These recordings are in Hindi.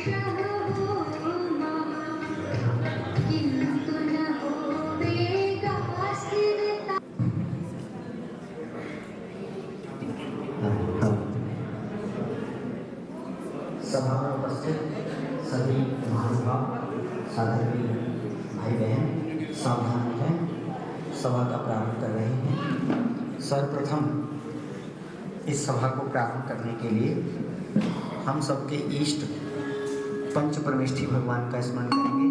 सभा में उपस्थित सभी महानुभाव साधवी भाई बहन सावधान रहें। सभा का प्रारंभ कर रहे हैं। सर्वप्रथम इस सभा को प्रारंभ करने के लिए हम सबके इष्ट पंच परमेष्ठी भगवान का स्मरण करेंगे।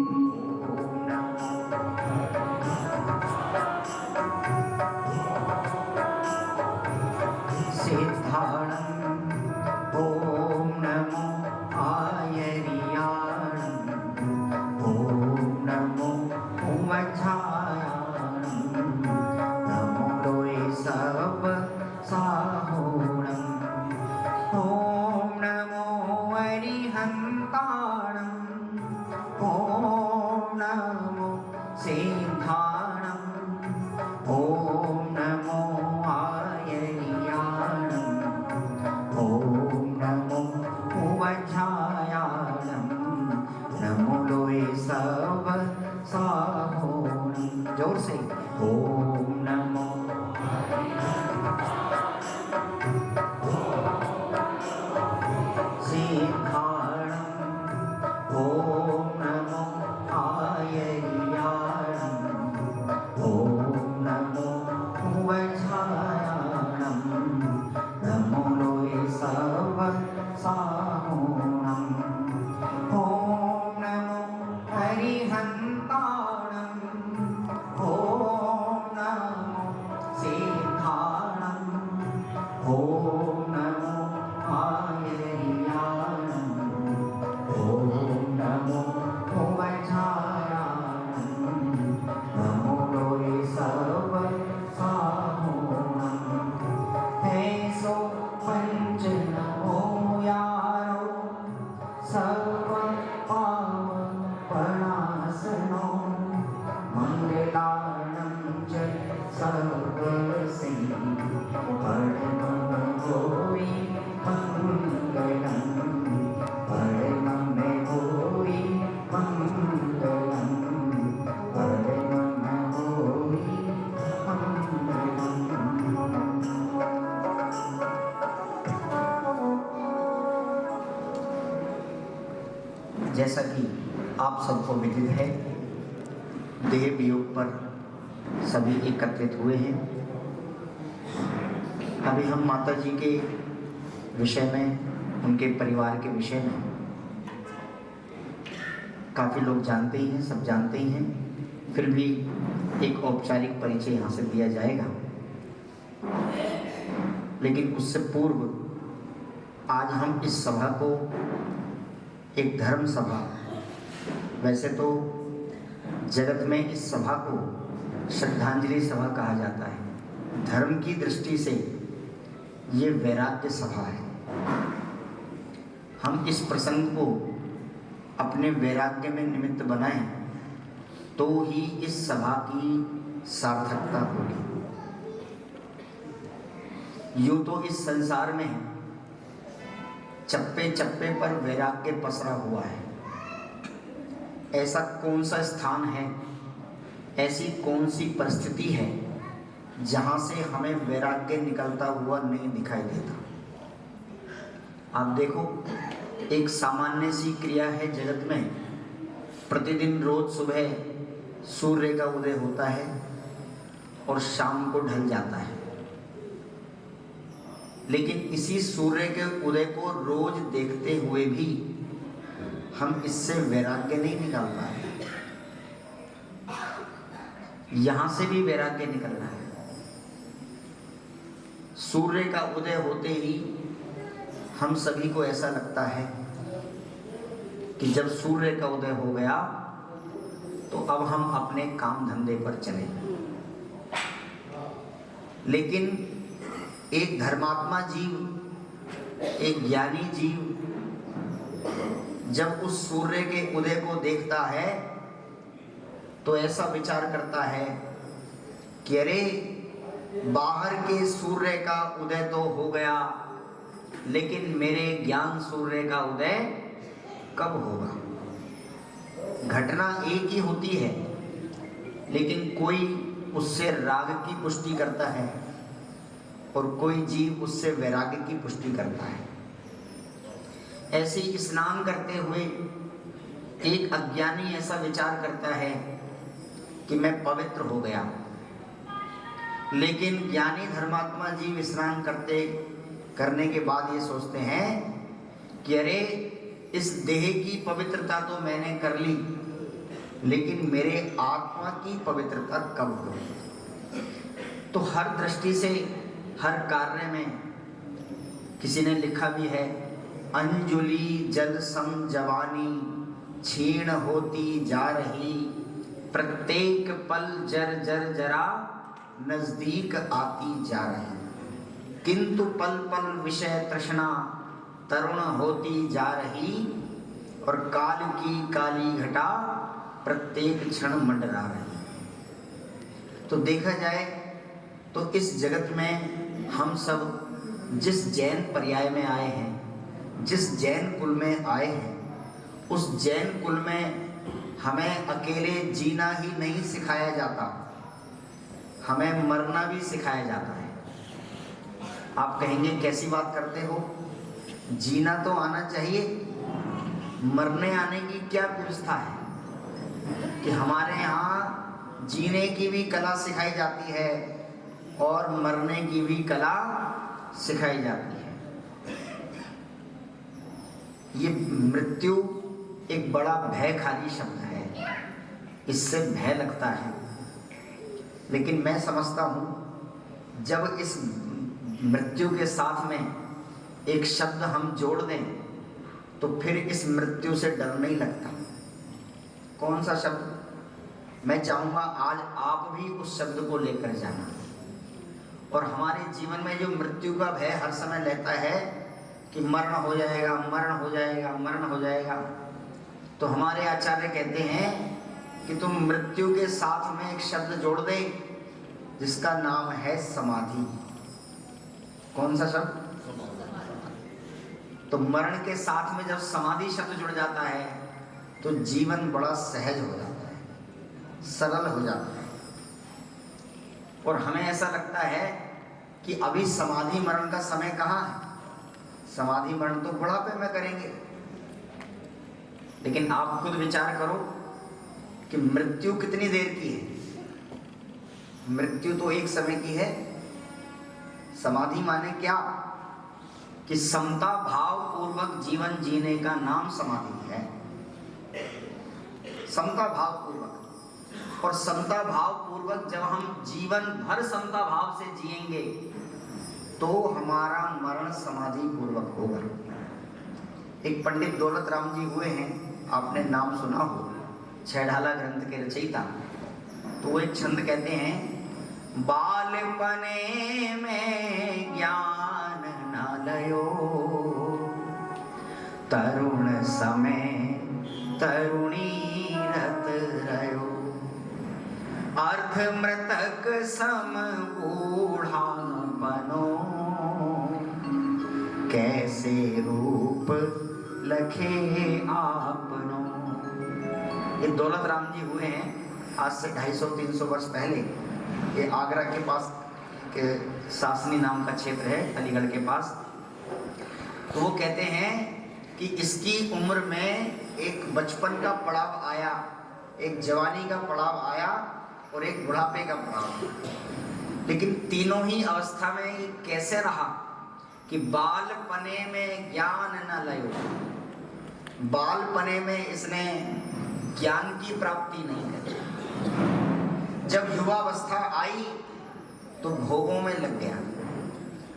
जोर से ओम नमो सिंहाणं ओम नमो आयर्याणं ओम नमो वज्रायाणं नमो लोये सर्व साहोणं ओम नमो हरिहन्ताणं ओम नमो सिंहाणं ओम नमो आयर्याणं ओम नमो वज्रायाणं नमो लोये सर्व साहोणं हे सो पंच नमो यारो सर्व पावन प्रणासनो मंगलानं च सर्वसिद्धि परमं भूरि मंगलं परमं भूरि मंगलं परमं भूरि मंगलं। जैसा कि आप सबको विदित है, देव योग पर सभी एकत्रित हुए हैं। अभी हम माता जी के विषय में, उनके परिवार के विषय में काफ़ी लोग जानते ही हैं, सब जानते ही हैं, फिर भी एक औपचारिक परिचय यहाँ से दिया जाएगा। लेकिन उससे पूर्व आज हम इस सभा को एक धर्म सभा, वैसे तो जगत में इस सभा को श्रद्धांजलि सभा कहा जाता है, धर्म की दृष्टि से ये वैराग्य सभा है। हम इस प्रसंग को अपने वैराग्य में निमित्त बनाएं तो ही इस सभा की सार्थकता होगी। यूं तो इस संसार में चप्पे चप्पे पर वैराग्य पसरा हुआ है। ऐसा कौन सा स्थान है, ऐसी कौन सी परिस्थिति है जहाँ से हमें वैराग्य निकलता हुआ नहीं दिखाई देता। आप देखो, एक सामान्य सी क्रिया है जगत में, प्रतिदिन रोज सुबह सूर्य का उदय होता है और शाम को ढल जाता है। लेकिन इसी सूर्य के उदय को रोज देखते हुए भी हम इससे वैराग्य नहीं निकाल पाए। यहां से भी वैराग्य निकलना है। सूर्य का उदय होते ही हम सभी को ऐसा लगता है कि जब सूर्य का उदय हो गया तो अब हम अपने काम धंधे पर चले। लेकिन एक धर्मात्मा जीव, एक ज्ञानी जीव जब उस सूर्य के उदय को देखता है तो ऐसा विचार करता है कि अरे, बाहर के सूर्य का उदय तो हो गया, लेकिन मेरे ज्ञान सूर्य का उदय कब होगा। घटना एक ही होती है, लेकिन कोई उससे राग की पुष्टि करता है और कोई जीव उससे वैराग्य की पुष्टि करता है। ऐसे ही स्नान करते हुए एक अज्ञानी ऐसा विचार करता है कि मैं पवित्र हो गया, लेकिन ज्ञानी धर्मात्मा जीव स्नान करने के बाद ये सोचते हैं कि अरे इस देह की पवित्रता तो मैंने कर ली, लेकिन मेरे आत्मा की पवित्रता कब होगी। तो हर दृष्टि से हर कार्य में किसी ने लिखा भी है, अंजुली जल सम जवानी क्षीण होती जा रही, प्रत्येक पल जर जर जरा नजदीक आती जा रही, किंतु पल पल विषय तृष्णा तरुण होती जा रही, और काल की काली घटा प्रत्येक क्षण मंडरा रही। तो देखा जाए तो इस जगत में हम सब जिस जैन पर्याय में आए हैं, जिस जैन कुल में आए हैं, उस जैन कुल में हमें अकेले जीना ही नहीं सिखाया जाता, हमें मरना भी सिखाया जाता है। आप कहेंगे कैसी बात करते हो, जीना तो आना चाहिए, मरने आने की क्या व्यवस्था है कि हमारे यहाँ जीने की भी कला सिखाई जाती है और मरने की भी कला सिखाई जाती है। ये मृत्यु एक बड़ा भयखाली शब्द है, इससे भय लगता है, लेकिन मैं समझता हूँ जब इस मृत्यु के साथ में एक शब्द हम जोड़ दें तो फिर इस मृत्यु से डर नहीं लगता। कौन सा शब्द? मैं चाहूँगा आज आप भी उस शब्द को लेकर जाना। और हमारे जीवन में जो मृत्यु का भय हर समय रहता है कि मरण हो जाएगा, मरण हो जाएगा, मरण हो जाएगा, तो हमारे आचार्य कहते हैं कि तुम मृत्यु के साथ में एक शब्द जोड़ दे जिसका नाम है समाधि। कौन सा शब्द? तो मरण के साथ में जब समाधि शब्द जुड़ जाता है तो जीवन बड़ा सहज हो जाता है, सरल हो जाता है। और हमें ऐसा लगता है कि अभी समाधि मरण का समय कहाँ है, समाधि मरण तो बुढ़ापे में करेंगे। लेकिन आप खुद विचार करो कि मृत्यु कितनी देर की है। मृत्यु तो एक समय की है। समाधि माने क्या कि समता भाव पूर्वक जीवन जीने का नाम समाधि है। समता भाव पूर्वक, और समता भाव पूर्वक जब हम जीवन भर समता भाव से जिएंगे तो हमारा मरण समाधि पूर्वक होगा। एक पंडित दौलत राम जी हुए हैं, आपने नाम सुना हो, छेढ़ाला ग्रंथ के रचयिता। तो वो एक छंद कहते हैं, बालपने में ज्ञान न लयो, तरुण समय तरुणी रत रयो, अर्थ मृतक सम बूढ़ापनो, कैसे रूप लखे आपनो। ये दौलत राम जी हुए हैं आज से 250-300 वर्ष पहले। ये आगरा के पास के सासनी नाम का क्षेत्र है, अलीगढ़ के पास। तो वो कहते हैं कि इसकी उम्र में एक बचपन का पड़ाव आया, एक जवानी का पड़ाव आया और एक बुढ़ापे का पड़ाव। लेकिन तीनों ही अवस्था में ये कैसे रहा कि बालपने में ज्ञान न लयो, बालपने में इसने ज्ञान की प्राप्ति नहीं करी। जब युवावस्था आई तो भोगों में लग गया,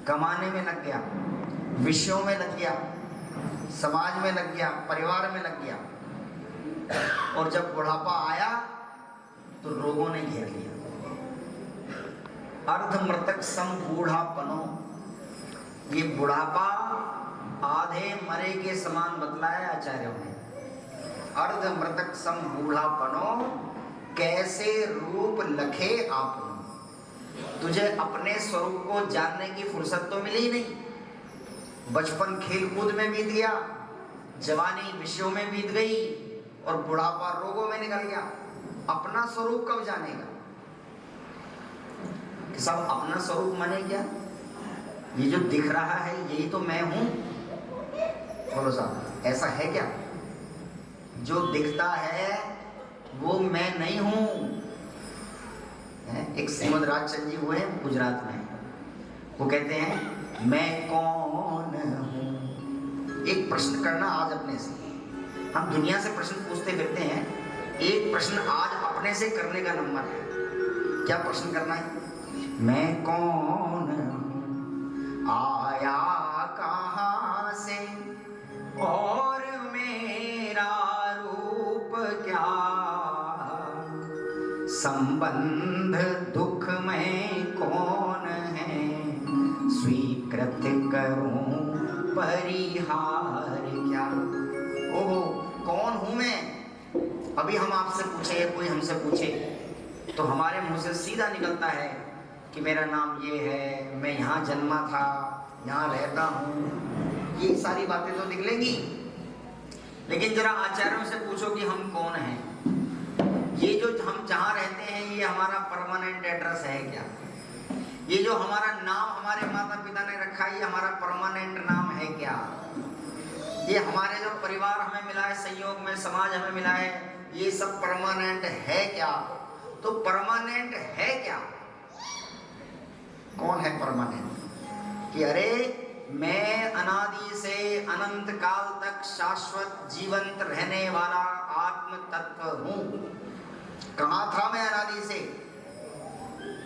कमाने में लग गया, विषयों में लग गया, समाज में लग गया, परिवार में लग गया। और जब बुढ़ापा आया तो रोगों ने घेर लिया। अर्धमृतक सम बूढ़ापनो, ये बुढ़ापा आधे मरे के समान बतलाया आचार्यों ने। अर्धमृतक सम बूढ़ापनो, कैसे रूप लखे आपनो। तुझे अपने स्वरूप को जानने की फुर्सत तो मिली नहीं। बचपन खेल कूद में बीत गया, जवानी विषयों में बीत गई और बुढ़ापा रोगों में निकल गया। अपना स्वरूप कब जानेगा? कि सब अपना स्वरूप माने क्या? ये जो दिख रहा है यही तो मैं हूं? बोलो साहब, ऐसा है क्या? जो दिखता है वो मैं नहीं हूं। एक श्रीमद राजचंद जी हुए गुजरात में, वो कहते हैं मैं कौन हूं। एक प्रश्न करना आज अपने से। हम दुनिया से प्रश्न पूछते फिरते हैं, एक प्रश्न आज अपने से करने का नंबर है। क्या प्रश्न करना है? मैं कौन हूं, आया कहां से और मेरा रूप क्या, संबंध दुख में कौन है, स्वीकृत करूं परिहार क्या। ओहो, कौन हूं मैं? अभी हम आपसे पूछे या कोई हमसे पूछे तो हमारे मुंह से सीधा निकलता है कि मेरा नाम ये है, मैं यहाँ जन्मा था, यहाँ रहता हूँ। ये सारी बातें तो निकलेंगी। लेकिन जरा आचार्यों से पूछो कि हम कौन हैं। ये जो हम जहाँ रहते हैं ये हमारा परमानेंट एड्रेस है क्या? ये जो हमारा नाम हमारे माता पिता ने रखा है ये हमारा परमानेंट नाम है क्या? ये हमारे जो परिवार हमें मिला है, संयोग में समाज हमें मिला है, ये सब परमानेंट है क्या? तो परमानेंट है क्या? कौन है परमानेंट? कि अरे मैं अनादि से अनंत काल तक शाश्वत जीवंत रहने वाला आत्म तत्व हूं। कहाँ था मैं अनादि से?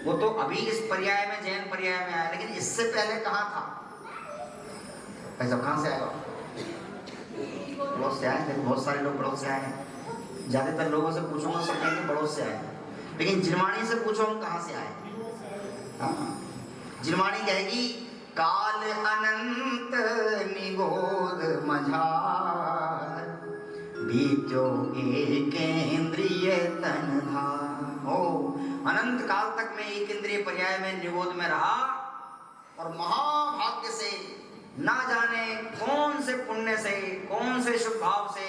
वो तो अभी इस पर्याय में, जैन पर्याय में आया, लेकिन इससे पहले कहाँ था? भाई साहब कहाँ से आएगा? बड़ौत से आए। देखो बहुत सारे लोग बड़ौत से आए हैं। ज्यादातर लोगों से पूछूंगा सब कहेंगे बड़ौत से आए, लेकिन जिनवाणी से पूछो हम कहाँ से आए। जिनवाणी कहेगी काल अनंत निगोद मझार, बीत्यो एकेंद्रिय तनधार। ओ अनंत काल तक मैं एक इंद्रिय पर्याय में निगोद में रहा और महाभाग्य से ना जाने कौन से पुण्य से, कौन से शुभ भाव से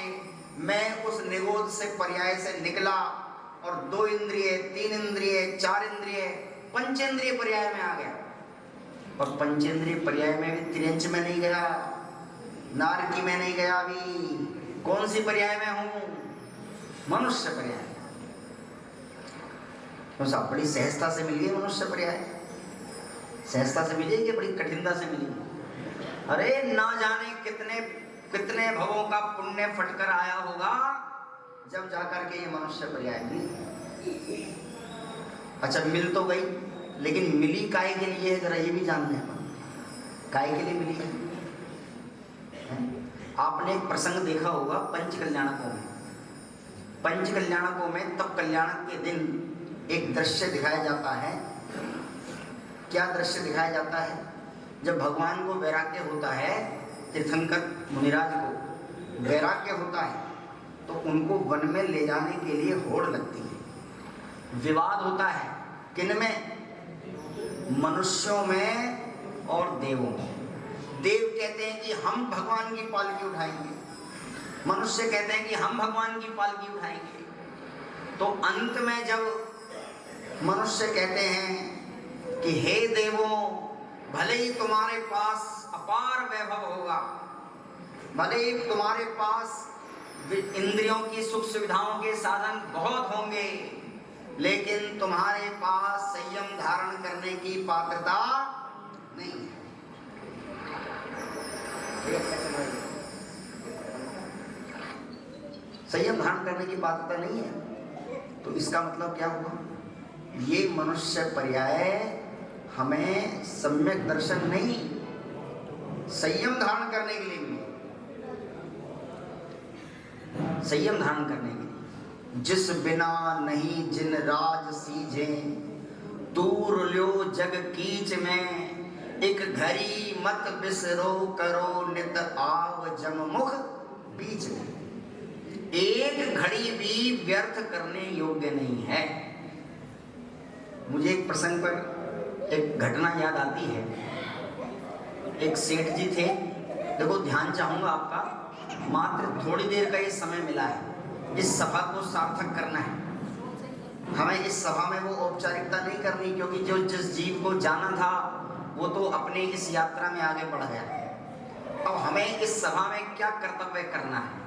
मैं उस निगोद से पर्याय से निकला और 2 इंद्रिय, 3 इंद्रिय, 4 इंद्रिय, पंचेंद्रिय पर्याय में आ गया। और पंचेंद्रिय पर्याय में भी त्रियंच में नहीं गया, नारकी में नहीं गया। अभी कौन सी पर्याय में हूं? मनुष्य पर्याय। तो साहब बड़ी सहजता से मिल गई मनुष्य पर्याय। सहजता से मिली कि बड़ी कठिनता से मिली? अरे ना जाने कितने कितने भवों का पुण्य फटकर आया होगा जब जाकर के ये मनुष्य पर्याय मिली। अच्छा मिल तो गई, लेकिन मिली काहे के लिए है? जरा ये भी जान लें काहे के लिए मिली है। आपने एक प्रसंग देखा होगा पंच कल्याणकों में। पंच कल्याणकों में तब कल्याणक के दिन एक दृश्य दिखाया जाता है। क्या दृश्य दिखाया जाता है? जब भगवान को वैराग्य होता है, तीर्थंकर मुनिराज को वैराग्य होता है, तो उनको वन में ले जाने के लिए होड़ लगती है। विवाद होता है किनमें? मनुष्यों में और देवों में। देव कहते हैं कि हम भगवान की पालकी उठाएंगे, मनुष्य कहते हैं कि हम भगवान की पालकी उठाएंगे। तो अंत में जब मनुष्य कहते हैं कि हे देवों, भले ही तुम्हारे पास अपार वैभव होगा, भले ही तुम्हारे पास इंद्रियों की सुख सुविधाओं के साधन बहुत होंगे, लेकिन तुम्हारे पास संयम धारण करने की पात्रता नहीं है। संयम धारण करने की पात्रता नहीं है। तो इसका मतलब क्या हुआ? ये मनुष्य पर्याय हमें सम्यक दर्शन नहीं, संयम धारण करने के लिए भी, संयम धारण करने के लिए। जिस बिना नहीं जिन राज सीजे, दूर ल्यो जग कीच में, एक घड़ी मत बिसरो करो नित आव जम मुख बीच में। एक घड़ी भी व्यर्थ करने योग्य नहीं है। मुझे एक प्रसंग पर एक घटना याद आती है। एक सेठ जी थे, देखो ध्यान चाहूंगा आपका, मात्र थोड़ी देर का ये समय मिला है, इस सभा को सार्थक करना है। हमें इस सभा में वो औपचारिकता नहीं करनी, क्योंकि जो जिस जीव को जाना था वो तो अपने इस यात्रा में आगे बढ़ गया। अब हमें इस सभा में क्या कर्तव्य करना है,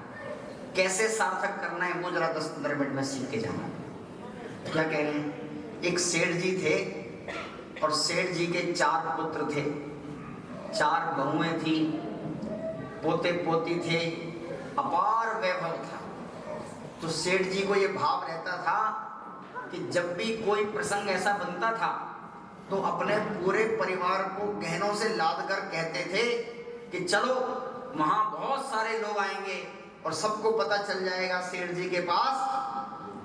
कैसे सार्थक करना है, वो जरा 10-15 मिनट में सीख के जाना। क्या कह रहे हैं? एक सेठ जी थे और सेठ जी के 4 पुत्र थे, 4 बहुएं थी, पोते पोती थे, अपार वैभव था। तो सेठ जी को ये भाव रहता था कि जब भी कोई प्रसंग ऐसा बनता था तो अपने पूरे परिवार को गहनों से लाद कर कहते थे कि चलो वहां बहुत सारे लोग आएंगे और सबको पता चल जाएगा सेठ जी के पास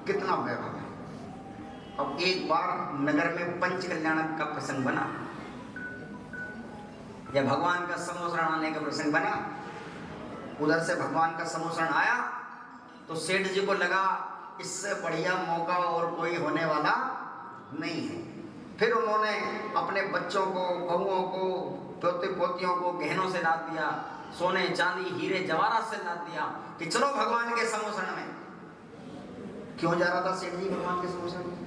कितना वैभव है। अब एक बार नगर में पंच कल्याणक का प्रसंग बना, या भगवान का समोसरण आने का प्रसंग बना। उधर से भगवान का समोसरण आया तो सेठ जी को लगा इससे बढ़िया मौका और कोई होने वाला नहीं है। फिर उन्होंने अपने बच्चों को, बहुओं को, पोते पोतियों को गहनों से लाद दिया, सोने चांदी हीरे जवाहरात से लाद दिया कि चलो भगवान के समोसरण में। क्यों जा रहा था सेठ जी भगवान के समोसरण में?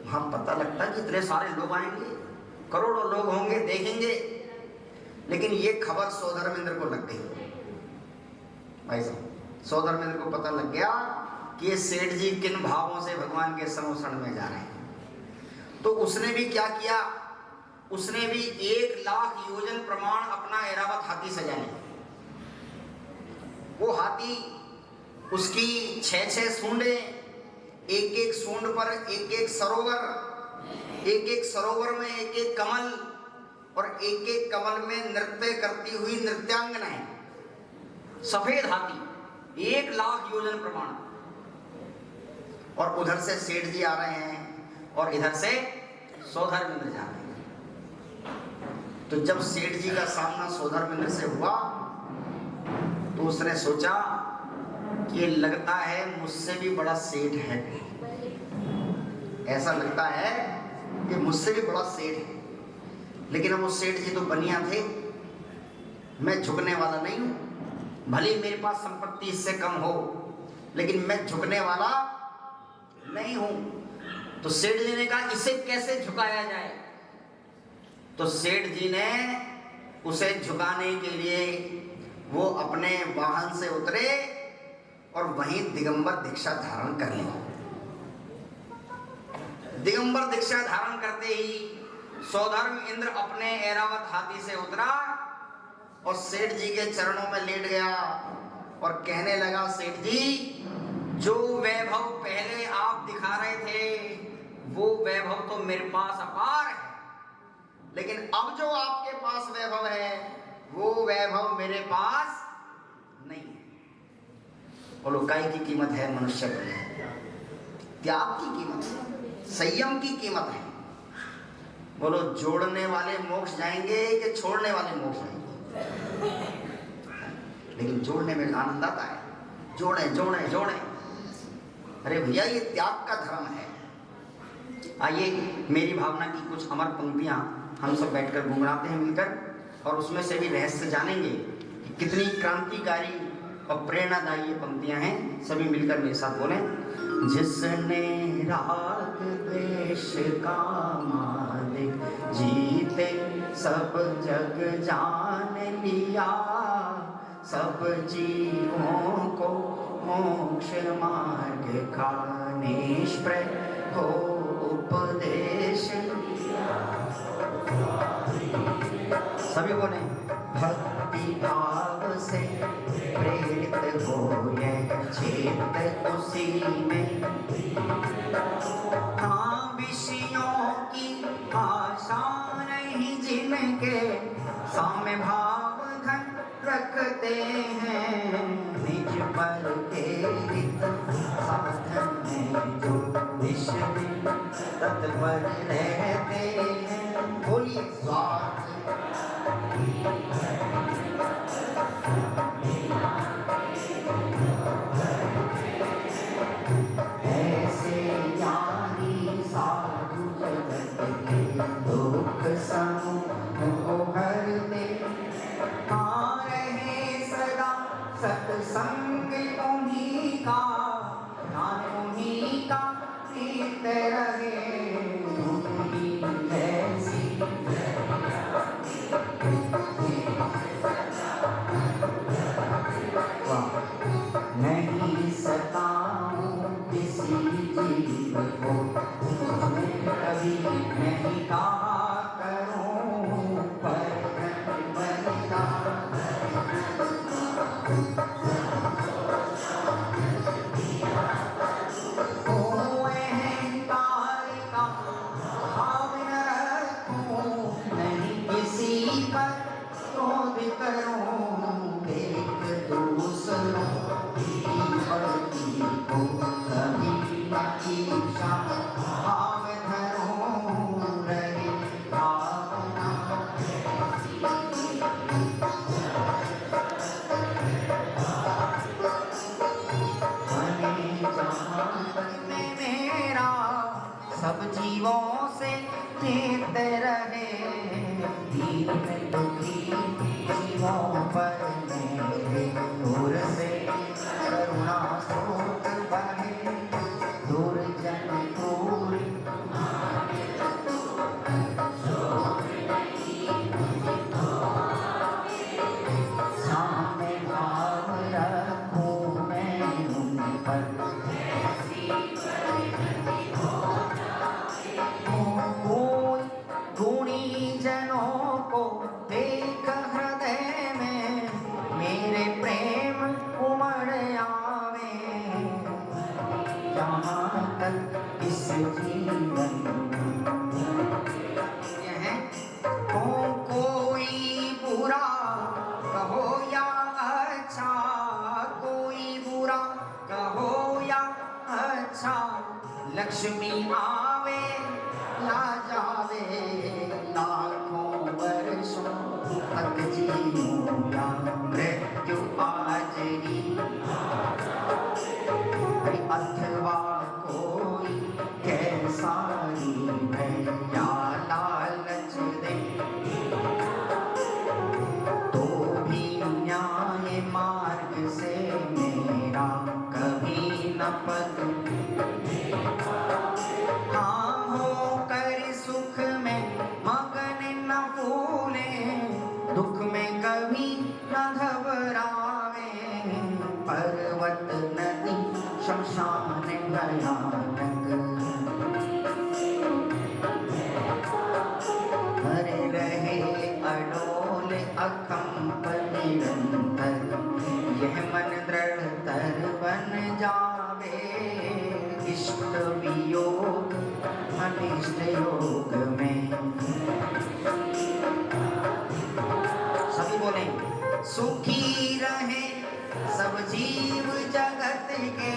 वहां पता लगता कि इतने सारे लोग आएंगे, करोड़ों लोग होंगे, देखेंगे। लेकिन ये खबर सौधर्मेंद्र को लग गई। भाई साहब, सौधर्मेंद्र को पता लग गया कि ये सेठ जी किन भावों से भगवान के समोसरण में जा रहे हैं। तो उसने भी क्या किया, उसने भी 1 लाख योजन प्रमाण अपना ऐरावत हाथी सजा लिया। वो हाथी, उसकी 6-6 सूंडें, एक-एक सूंड पर एक-एक सरोवर, एक-एक सरोवर में एक-एक कमल, और एक-एक कमल में नृत्य करती हुई नृत्यांगनाएं। सफेद हाथी, 1 लाख योजन प्रमाण। और उधर से सेठ जी आ रहे हैं और इधर से सौधर्मेंद्र जा रहे हैं। तो जब सेठ जी का सामना सौधर्मेंद्र से हुआ तो उसने सोचा कि ये लगता है मुझसे भी बड़ा सेठ है, ऐसा लगता है कि मुझसे भी बड़ा सेठ है। लेकिन वो सेठ जी तो बनिया थे, मैं झुकने वाला नहीं हूं। भले मेरे पास संपत्ति इससे कम हो, लेकिन मैं झुकने वाला नहीं हूं। तो सेठ जी ने कहा इसे कैसे झुकाया जाए? तो सेठ जी ने उसे झुकाने के लिए वो अपने वाहन से उतरे और वहीं दिगंबर दीक्षा धारण कर ली। दिगंबर दीक्षा धारण करते ही सौधर्मेंद्र अपने ऐरावत हाथी से उतरा और सेठ जी के चरणों में लेट गया और कहने लगा, सेठ जी, जो वैभव पहले आप दिखा रहे थे वो वैभव तो मेरे पास अपार है, लेकिन अब जो आपके पास वैभव है वो वैभव मेरे पास नहीं है। बोलो, काय की कीमत है मनुष्य को? त्याग की कीमत है, संयम की कीमत है। बोलो, जोड़ने वाले मोक्ष जाएंगे कि छोड़ने वाले मोक्ष जाएंगे? लेकिन जोड़ने में आनंद आता है। जोड़े जोड़े जोड़े। अरे भैया, ये त्याग का धर्म है। आइए मेरी भावना की कुछ अमर पंक्तियां हम सब बैठकर गुनगुनाते हैं मिलकर, और उसमें से भी रहस्य जानेंगे कि कितनी क्रांतिकारी और प्रेरणादायी ये पंक्तियां हैं। सभी मिलकर मेरे साथ बोलें। जिसने राग द्वेष का मालिक जीते सब जग जान लिया, सब जीवों को मोक्ष मार्ग का निष्प्रय हो उपदेश। सभी बोले, भक्ति भाव से प्रेरित हो यह चित्त उसी में, हाँ विषयों की आशा नहीं जिनके साम्य भाव धन रखते हैं, निज पर के हित साधन में जो विषय तत्पर रहते हैं। बोलिए, स्वार्थ ऐसे ज्ञानी साधु जगत के दुख समूह हर दे, आ रहे सदा संग उन्हीं का, ध्यान उन्हीं का प्रीत रहे, उन्हीं जैसी नहीं सताऊं किसी जीव को, कभी नहीं कहा करूं पर बनता। अहंकार का भाव न रखूं, नहीं किसी पर क्रोध करूं, देख दूसरों को कभी न ईर्षा भाव धरूं, रहे भावना बने जहां में मेरा, सब जीवों से हित रहे, दीन दुखी जीवों पर मेरे दूर से करुणा स्रोत बहे, दूर जन क्रूर सामने भाव रखूं मैं उन पर, कोई गुणी जनों को देख हृदय में मेरे प्रेम उमड़ आवे, जहाँ तक इस जीवन कोई बुरा कहो या अच्छा, कोई बुरा कहो या अच्छा, लक्ष्मी आवे या जावे, लाखों वर्षों तक जीऊं या मृत्यु आजरी, अथवा कोई कैसा ही या लालच दे, तो भी न्याय मार्ग से मेरा कभी न पद, हाँ होकर सुख में मगन न भूले, दुख में कभी न घबरावे, पर्वत नदी शमशान भयानक भरे रहे अडोल अकंप निरंतर, यह मन दृढ़तर बन जावे, इष्ट वियोग अनिष्ट योग में। सभी बोले सुखी रहे सब जीव जगत के,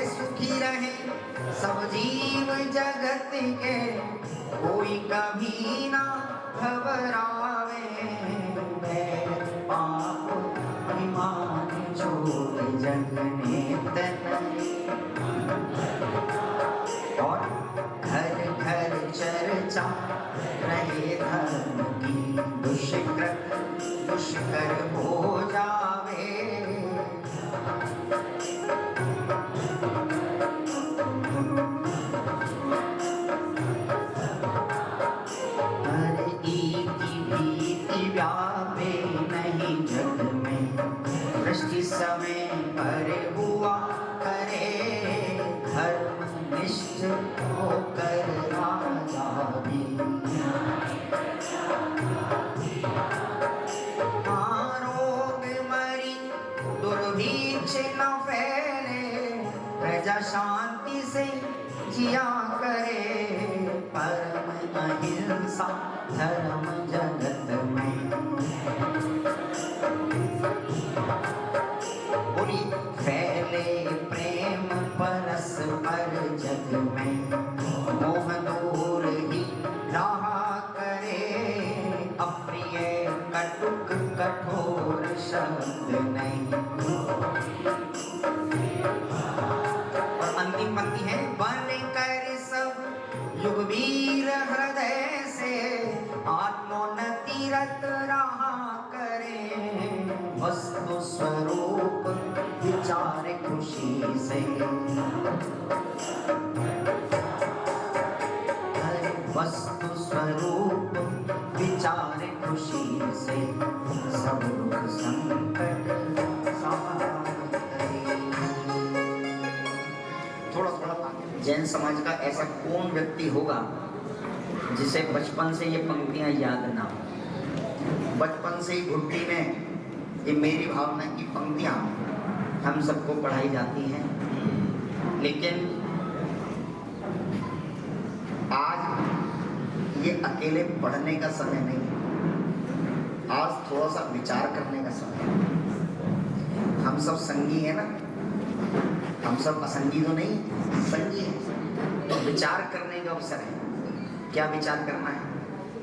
सुखी रहे सब जीव जगत के, कोई कभी ना घबरावे, बैर पाप अभिमान छोड़ जग नेत नहीं, और घर घर चर्चा रहे धर्म की, दुष्कृत दुष्कर हो जावे, हर एक की भीति व्यापे नहीं जग में, दृष्टि समय पर हुआ करे, धर्मनिष्ठ होकर राजा भी, रोग मरी दुर्भिक्ष न फैले, प्रजा शांति से जिया करे, परम अहिंसा धर्म जगत में, बोली फैले प्रेम परस्पर जग में, मोह दूर ही रहा करे, अप्रिय कटुक कठोर शब्द नहीं, और अंतिम पंक्ति है, बन कर सब युगवीर हृदय से, आत्मोन्नति रत रहा विचार खुशी से, वस्तु स्वरूप विचार खुशी से, सब दुख संकट थोड़ा थोड़ा। जैन समाज का ऐसा कौन व्यक्ति होगा जिसे बचपन से ये पंक्तियां याद ना हो? बचपन से ही घुट्टी में ये मेरी भावना की पंक्तियां हम सबको पढ़ाई जाती हैं, लेकिन आज ये अकेले पढ़ने का समय नहीं, आज थोड़ा सा विचार करने का समय है। हम सब संगी हैं ना, हम सब असंगी तो नहीं, संगी हैं, तो विचार करने का अवसर है। क्या विचार करना है?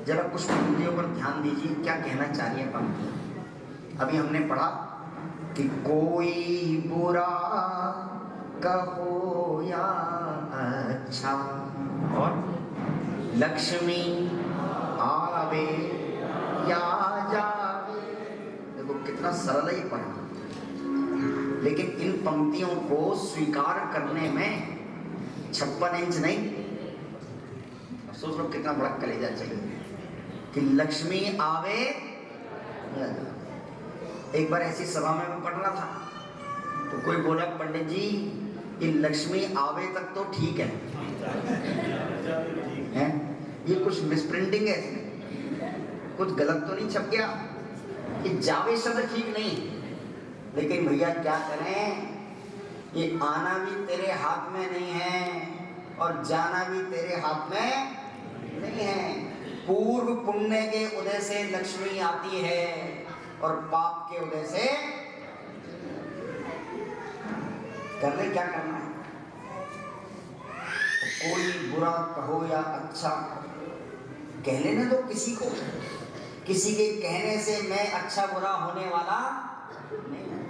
जरा कुछ पंक्तियों पर ध्यान दीजिए, क्या कहना चाह रही है पंक्ति। अभी हमने पढ़ा कि कोई बुरा कहो या अच्छा, और लक्ष्मी आवे या जावे। देखो कितना सरल है ये पढ़ना, लेकिन इन पंक्तियों को स्वीकार करने में 56 इंच नहीं, सोच लो कितना बड़ा कलेजा चाहिए कि लक्ष्मी आवे या जावे। एक बार ऐसी सभा में मैं पढ़ रहा था, तो कोई बोला पंडित जी ये लक्ष्मी आवे तक तो ठीक है, हैं? ये कुछ मिसप्रिंटिंग है इसमें, कुछ गलत तो नहीं छप गया, ये जावे शब्द ठीक नहीं। लेकिन भैया क्या करें, ये आना भी तेरे हाथ में नहीं है और जाना भी तेरे हाथ में नहीं है। पूर्व पुण्य के उदय से लक्ष्मी आती है और पाप के उदय से करने क्या करना है। तो कोई बुरा कहो या अच्छा, कह लेने दो किसी को, किसी के कहने से मैं अच्छा बुरा होने वाला नहीं है।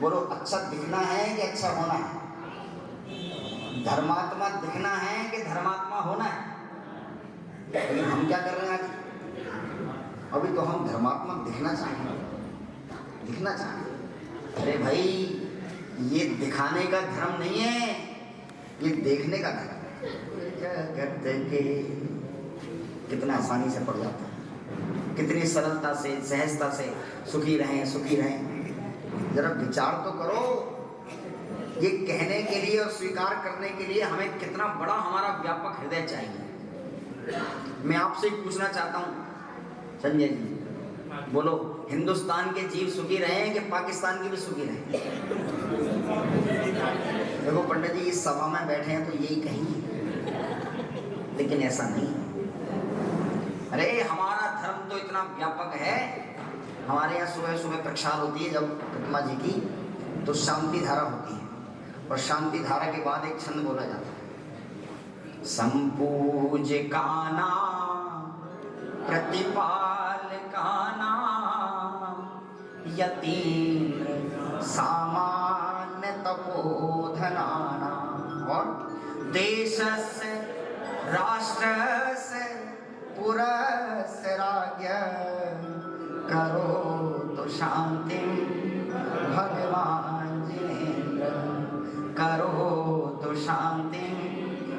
बोलो अच्छा दिखना है कि अच्छा होना है, धर्मात्मा दिखना है कि धर्मात्मा होना है। लेकिन हम क्या कर रहे हैं आज? अभी तो हम धर्मात्मा दिखना चाहेंगे, दिखना चाहेंगे। अरे भाई ये दिखाने का धर्म नहीं है, ये देखने का धर्म है। कितना आसानी से पड़ जाता है, कितनी सरलता से सहजता से सुखी रहें सुखी रहें। जरा विचार तो करो, ये कहने के लिए और स्वीकार करने के लिए हमें कितना बड़ा हमारा व्यापक हृदय चाहिए। मैं आपसे पूछना चाहता हूँ संजय जी, बोलो हिंदुस्तान के जीव सुखी रहे कि पाकिस्तान के भी सुखी रहे? देखो पंडित जी इस सभा में बैठे हैं तो यही कहेंगे, लेकिन ऐसा नहीं। अरे हमारा धर्म तो इतना व्यापक है, हमारे यहाँ सुबह सुबह प्रक्षाल होती है जब प्रतिमा जी की, तो शांति धारा होती है, और शांति धारा के बाद एक छंद बोला जाता है, संपूज काना प्रतिपाल काना यतीन्द्र सामान्य तपोधनाना। और देशस्य राष्ट्रस्य पुरस्य राज्ञ करो तो शांति भगवान जिनेन्द्र, करो तो शांति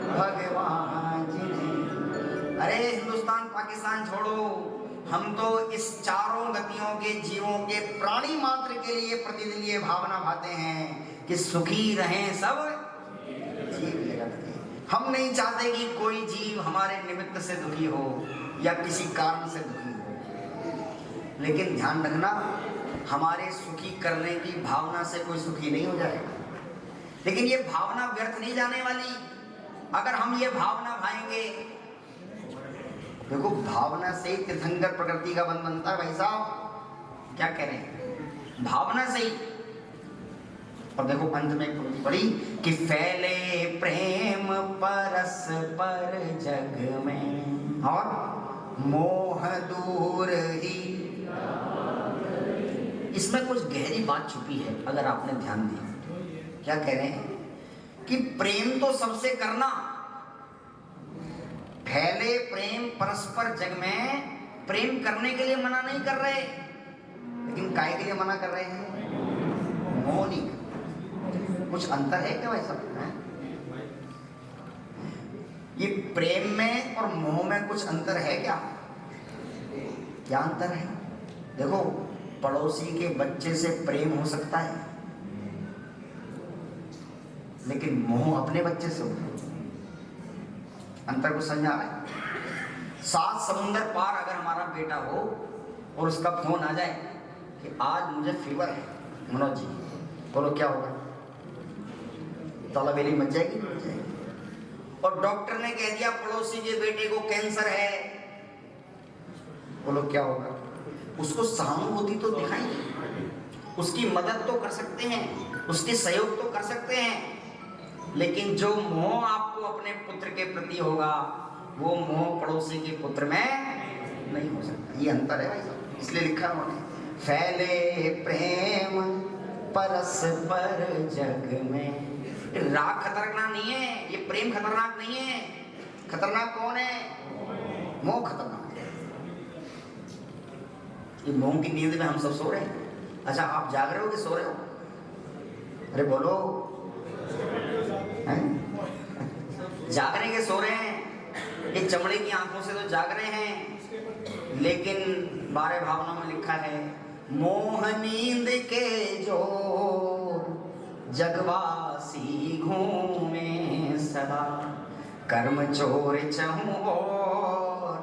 भगवान जिनेन्द्र। अरे हिंदुस्तान पाकिस्तान छोड़ो, हम तो इस चारों गतियों के जीवों के प्राणी मात्र के लिए प्रतिदिन ये भावना भाते हैं कि सुखी रहें सब जीव जगत के। हम नहीं चाहते कि कोई जीव हमारे निमित्त से दुखी हो या किसी कारण से दुखी हो। लेकिन ध्यान रखना, हमारे सुखी करने की भावना से कोई सुखी नहीं हो जाएगा। लेकिन ये भावना व्यर्थ नहीं जाने वाली। अगर हम ये भावना भाएंगे, देखो भावना से ही तीर्थंकर प्रकृति का बंध बनता है भाई साहब, क्या कह रहे हैं, भावना से ही। और देखो अंत में एक पंक्ति पड़ी कि फैले प्रेम परस्पर जग में और मोह दूर ही। इसमें कुछ गहरी बात छुपी है अगर आपने ध्यान दिया। क्या कह रहे हैं कि प्रेम तो सबसे करना, फैले प्रेम परस्पर जग में, प्रेम करने के लिए मना नहीं कर रहे, लेकिन काय के लिए मना कर रहे हैं? मोह कुछ अंतर है क्या भाई साहब? ये प्रेम में और मोह में कुछ अंतर है क्या? क्या अंतर है? देखो, पड़ोसी के बच्चे से प्रेम हो सकता है, लेकिन मोह अपने बच्चे से हो। अंतर को समझ आ रहा है? 7 समुंदर पार अगर हमारा बेटा हो और उसका फोन आ जाए कि आज मुझे फीवर है, मनोज जी, बोलो क्या होगा? तालाबेली मच जाएगी? मच जाएगी। और डॉक्टर ने कह दिया पड़ोसी के बेटे को कैंसर है, बोलो क्या होगा? उसको सहानुभूति तो दिखाएंगे, उसकी मदद तो कर सकते हैं, उसके सहयोग तो कर सकते हैं, लेकिन जो मोह आपको अपने पुत्र के प्रति होगा वो मोह पड़ोसी के पुत्र में नहीं हो सकता। ये अंतर है भाई साहब, इसलिए लिखा उन्होंने, फैले प्रेम परस्पर जग में। राग खतरनाक नहीं है, ये प्रेम खतरनाक नहीं है। खतरनाक कौन है? मोह खतरनाक है। ये मोह की नींद में हम सब सो रहे हैं। अच्छा, आप जाग रहे हो कि सो रहे हो? अरे बोलो, जागने के सो रहे हैं, ये चमड़े की आंखों से तो जाग रहे हैं, लेकिन 12 भावनाओं में लिखा है, मोह नींद के जो जगवासी घूमे सदा, कर्म चोर चहु और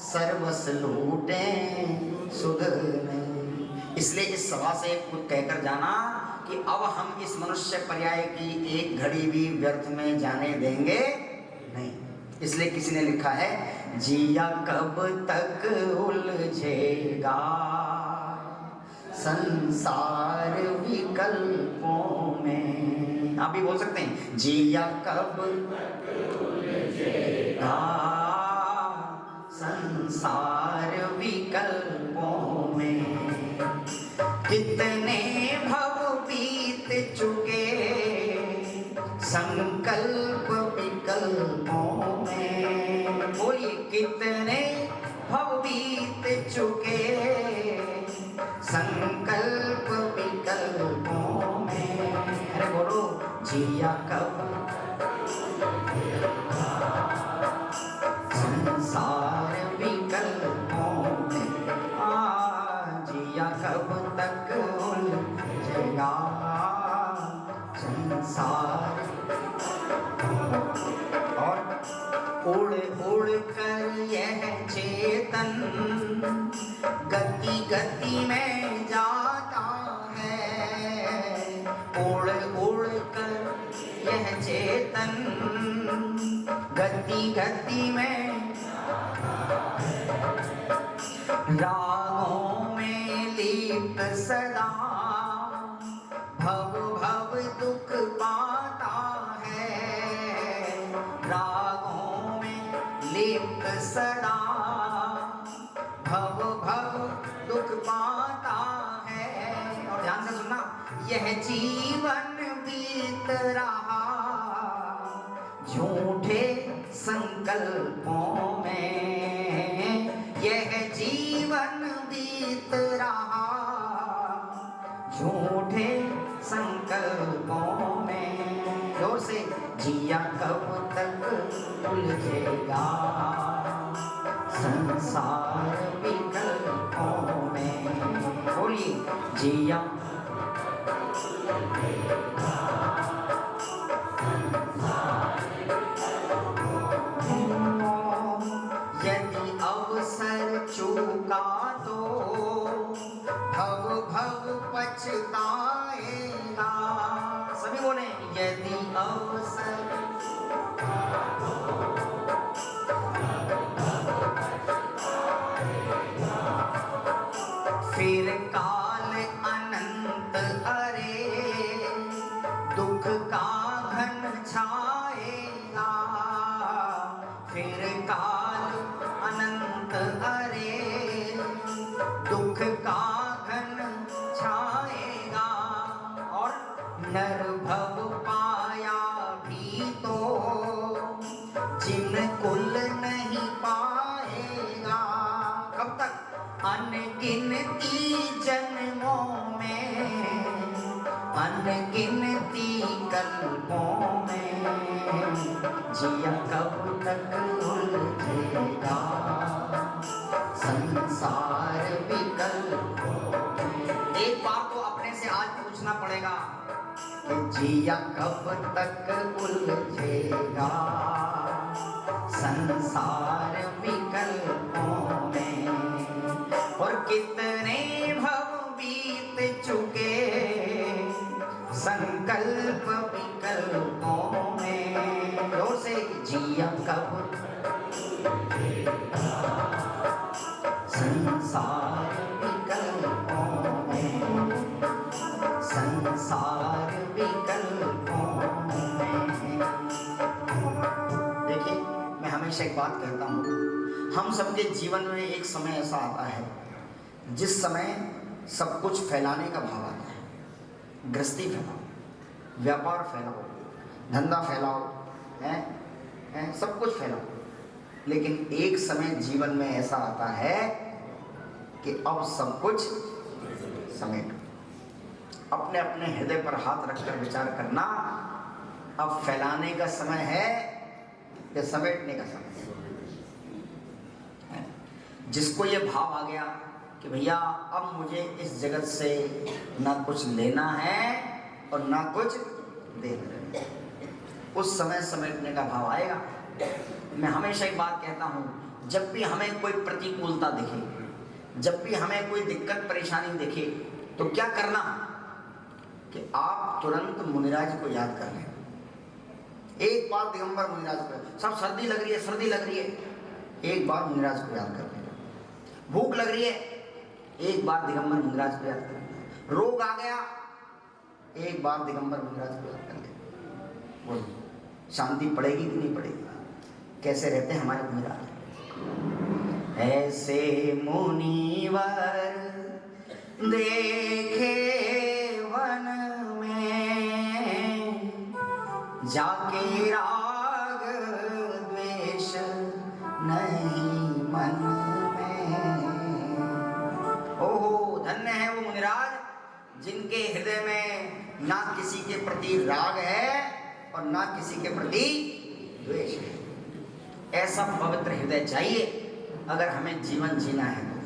सर्वस लूटे सुध नहीं। इसलिए इस सभा से कुछ कहकर जाना कि अब हम इस मनुष्य पर्याय की एक घड़ी भी व्यर्थ में जाने देंगे नहीं। इसलिए किसी ने लिखा है, जिया कब तक उलझेगा संसार विकल्पों में। आप भी बोल सकते हैं, जिया कब तक उलझेगा संसार विकल्पों में। कितने भव बीत चुके संकल्प विकल्पों में। बोलिए, कितने भव बीत चुके संकल्प विकल्पों में। अरे बोलो, जिया कब संसार विकल्पों में। जिया कब तक उलझेगा संसार। और उड़ उड़ कर यह चेतन गति गति में जाता है। उड़ उड़ कर यह चेतन गति गति में, रागों में लिप्त सदा भव भव दुख पाता है। रागों में लिप्त सदा भव भव दुख पाता है। और ध्यान से सुनना, यह जीवन बीत रहा झूठे संकल्पों में। यह जीवन बीत रहा झूठे संकल्पों में। जोर से, जिया कब तक उलझेगा संसार विकल्पों में। बोलिए, जिया यदि अवसर चूका तो भव भव पछताएगा। सभी बोले, यदि अवसर फिर काल अनंत अरे दुख का घन छाएगा। फिर काल अनंत अरे दुख का घन छाएगा। और नर भव पाया भी तो जिन कुल नहीं पाएगा। कब तक? अनगिनती जन्मों में अनगिनती कल्पों में जिया कब तक उलझेगा संसार विकल्पों में। एक बार तो अपने से आज पूछना पड़ेगा कि जिया कब तक उलझेगा संसार विकल्पों में। और कितने भव बीत चुके संकल्प विकल्पों में। जोर से जिया कब संसार विकल्पों में संसार विकल्पों में। देखिए, मैं हमेशा एक बात कहता हूँ, हम सबके जीवन में एक समय ऐसा आता है जिस समय सब कुछ फैलाने का भाव आता है। गृहस्थी फैलाओ, व्यापार फैलाओ, धंधा फैलाओ, सब कुछ फैलाओ। लेकिन एक समय जीवन में ऐसा आता है कि अब सब कुछ समेटो। अपने अपने हृदय पर हाथ रखकर विचार करना, अब फैलाने का समय है या समेटने का समय है। जिसको ये भाव आ गया कि भैया अब मुझे इस जगत से ना कुछ लेना है और ना कुछ देना है, उस समय समेटने का भाव आएगा। मैं हमेशा एक बात कहता हूँ, जब भी हमें कोई प्रतिकूलता दिखे, जब भी हमें कोई दिक्कत परेशानी दिखे, तो क्या करना कि आप तुरंत मुनिराज को याद कर लें। एक बार दिगंबर मुनिराज को, सब सर्दी लग रही है, सर्दी लग रही है, एक बार मुनिराज को याद कर लें। भूख लग रही है, एक बार दिगंबर मुनिराज को याद कर लें। रोग आ गया, एक बार दिगंबर मुनिराज को याद कर लें। बोलो, शांति पड़ेगी कि नहीं पड़ेगी? कैसे रहते हैं हमारे मुनिराज? ऐसे मुनिवर देखे वन में जाके राग द्वेष नहीं मन में। ओहो, धन्य है वो मुनिराज जिनके हृदय में ना किसी के प्रति राग है और ना किसी के प्रति द्वेष है। ऐसा पवित्र हृदय चाहिए अगर हमें जीवन जीना है तो,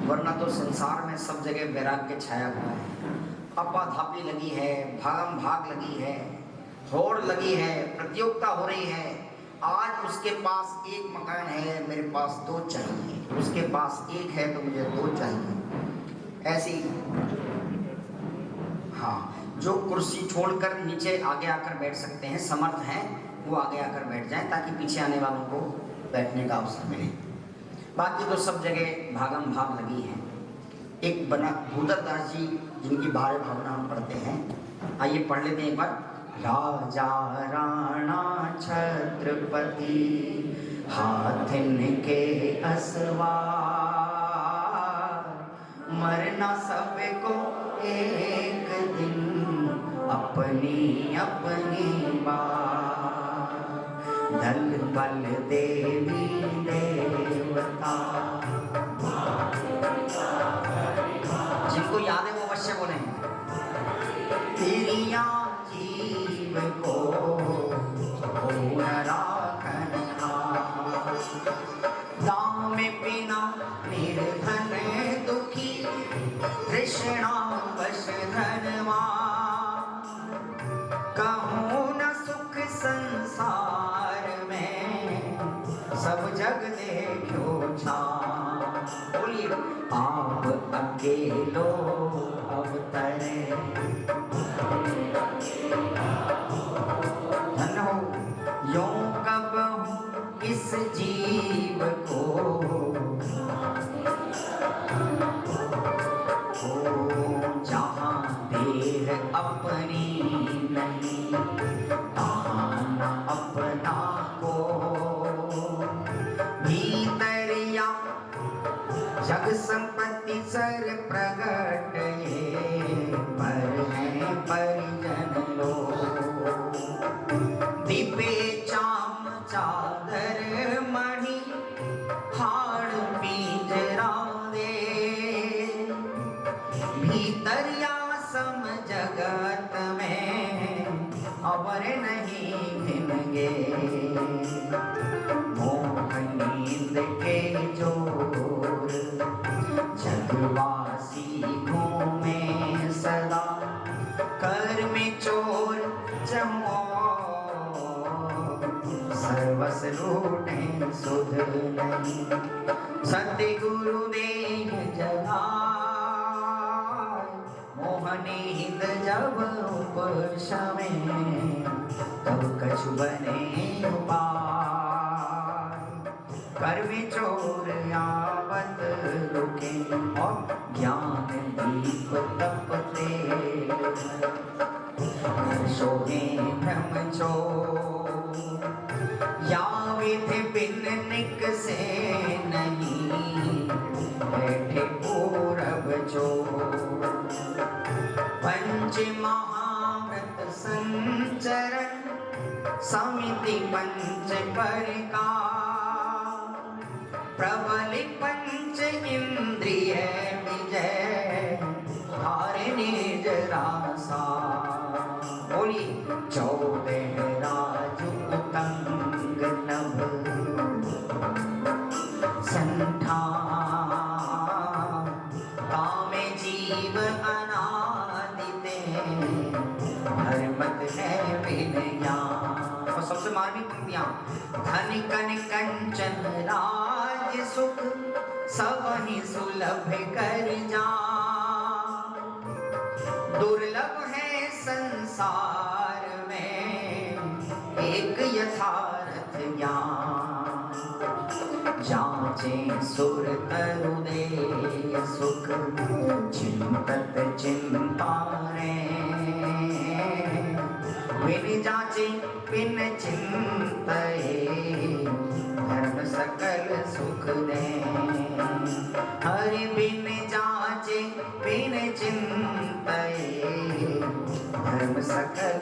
वरना तो संसार में सब जगह वैराग्य छाया हुआ है। अपाधापी लगी है, भागम भाग लगी है, होड़ लगी है, प्रतियोगिता हो रही है। आज उसके पास एक मकान है, मेरे पास दो चाहिए, उसके पास एक है तो मुझे दो चाहिए। ऐसी हाँ, जो कुर्सी छोड़कर नीचे आगे आकर बैठ सकते हैं, समर्थ हैं, वो आगे आकर बैठ जाएं ताकि पीछे आने वालों को बैठने का अवसर मिले। बाकी तो सब जगह भागम भाग लगी है। एक बना भूदर दास जी जिनकी भार्य भावना हम पढ़ते हैं, आइए पढ़ लेते हैं एक बार। राजा राणा छत्रपति हाथिन के असवार, मरना सबको एक दिन अपनी अपनी बार। धन बल देवी देवता, जिनको याद है वो अवश्य बोले। तेरिया जीव को राखन दाम बिना निर्धन दुखी कृष्णा वश धनवा। कहूँ न सुख संसार में सब जग देखो छां। बोलिए, आप अकेलो अवतरे धन हो यों कब इस जीव को हो जहाँ देह अपनी नहीं तहाँ न अपना को। भीतरिया जग संपत्ति सर प्रगट पर है परिजन लो। दीपे चाम चादर मणि हाड़ पींजरा दे। भीतरिया समझ जगत में अवर नहीं भिनगे। मोह नींद के जोर जगवासी घूमे सदा, कर में चोर चमोर सर्वस लूटे सुध नहीं। सतगुरु देह जगाए मोहनींद जब उपशमे, तब कछु बने उपाय। कर में चोर आवत रुके और ज्ञान दीप तपते, सोहे ब्रह्म चोर यावित बिन निक से नहीं, बैठे पूरब चोर। पंच महाव्रत संचरण समिति पंच प्रकार, प्रबल पंच इंद्रिय विजय धारे निज रासा। बोली 14 राजु उतंग नभ संठा, कामे जीव अनादिते धर्मत है विनयान। और सबसे मार्मिक पंक्तियां, धन कन कंचन राज सुख सब ही सुलभ कर जा, दुर्लभ है संसार में एक यथार्थ ज्ञान। जांचे सुर तरु दे सुख चिंतत चिंता रे, बिन जांचे बिन चिंतए धर्म सकल सुख दे। हरि बिन जांचे बिन चिंतए धर्म सकल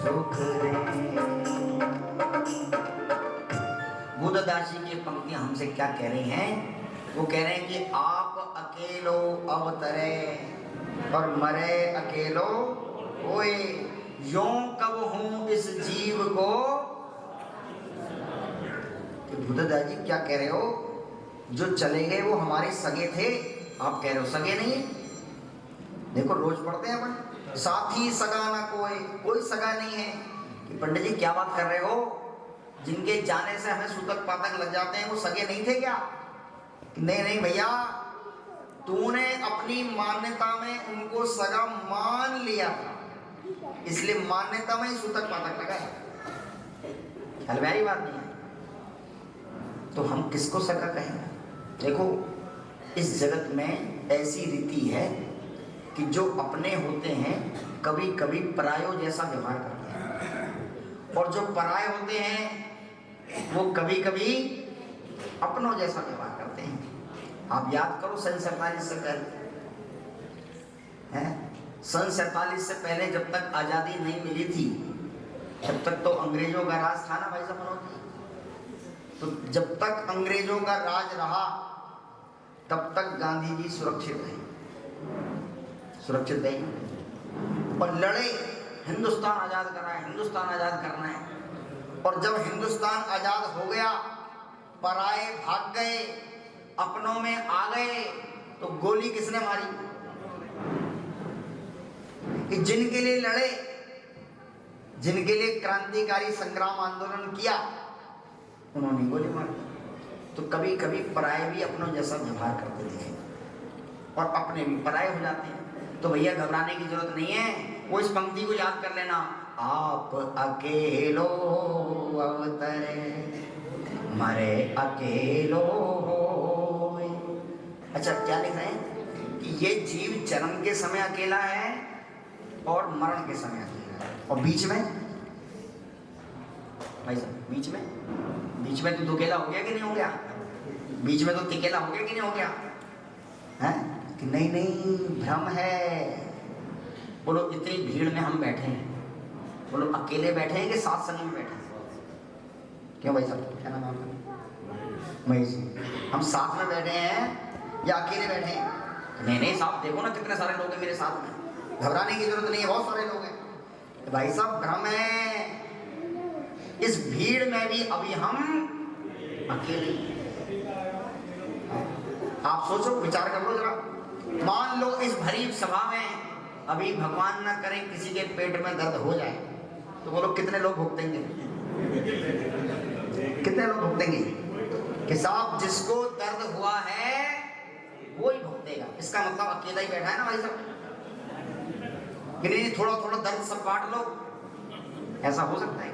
सुख दे। बुद्धदास जी की पंक्तियां हमसे क्या कह रही हैं? वो कह रहे हैं कि आप अकेलो अवतरे और मरे अकेलो होए, यों कब हूं इस जीव को। कि बुद्धदास जी क्या कह रहे हो? जो चले गए वो हमारे सगे थे, आप कह रहे हो सगे नहीं है। देखो रोज पढ़ते हैं अपन, साथी सगा ना कोई, कोई सगा नहीं है। कि पंडित जी क्या बात कर रहे हो? जिनके जाने से हमें सूतक पातक लग जाते हैं वो सगे नहीं थे क्या? नहीं नहीं भैया, तूने अपनी मान्यता में उनको सगा मान लिया, इसलिए मान्यता में ही सूतक पातक लगा है। हलवाई बात नहीं है तो हम किसको सगा कहेंगे? देखो इस जगत में ऐसी रीति है कि जो अपने होते हैं कभी कभी परायों जैसा व्यवहार करते हैं, और जो पराये होते हैं वो कभी कभी अपनों जैसा व्यवहार करते हैं। आप याद करो सन 47 से पहले, सन 47 से पहले जब तक आज़ादी नहीं मिली थी, तब तक तो अंग्रेजों का राज था ना भाई साहब। तो जब तक अंग्रेजों का राज रहा तब तक गांधी जी सुरक्षित रहे, सुरक्षित रहे और लड़े, हिंदुस्तान आज़ाद करना है, हिंदुस्तान आज़ाद करना है। और जब हिंदुस्तान आज़ाद हो गया, पराए भाग गए, अपनों में आ गए, तो गोली किसने मारी? कि जिनके लिए लड़े, जिनके लिए क्रांतिकारी संग्राम आंदोलन किया, उन्होंने गोली मार दी। तो कभी कभी पराये भी अपनों जैसा व्यवहार करते दिखे और अपने भी पराये हो जाते हैं। तो भैया घबराने की जरूरत नहीं है, वो इस पंक्ति को याद कर लेना, आप अकेलो अवतरे मरे अकेलो होए। अच्छा क्या लिख रहे हैं कि ये जीव जन्म के समय अकेला है और मरण के समय अकेला है, और बीच में भाई साहब बीच में तो दुकेला हो गया कि नहीं हो गया? बीच में तो तिकेला हो गया कि नहीं हो गया? है कि नहीं नहीं भ्रम है। बोलो इतनी भीड़ में हम बैठे हैं, बोलो अकेले बैठे हैं कि साथ संग में बैठे हैं? क्यों भाई साहब, क्या नाम आपका? महेश जी। हम साथ में बैठे हैं या अकेले बैठे हैं? नहीं नहीं साहब, देखो ना कितने सारे लोग हैं मेरे साथ में। घबराने की जरूरत नहीं है, बहुत सारे लोग हैं। तो भाई साहब भ्रम है, इस भीड़ में भी अभी हम अकेले। आप सोचो, विचार कर लो जरा, मान लो इस भरी सभा में अभी भगवान न करे किसी के पेट में दर्द हो जाए, तो बोलो कितने लोग भुगतेंगे? कितने लोग भुगतेंगे? कि साहब जिसको दर्द हुआ है वो ही भुगतेगा। इसका मतलब अकेला ही बैठा है ना भाई साहब, कि नहीं थोड़ा थोड़ा दर्द सब बांट लो, ऐसा हो सकता है?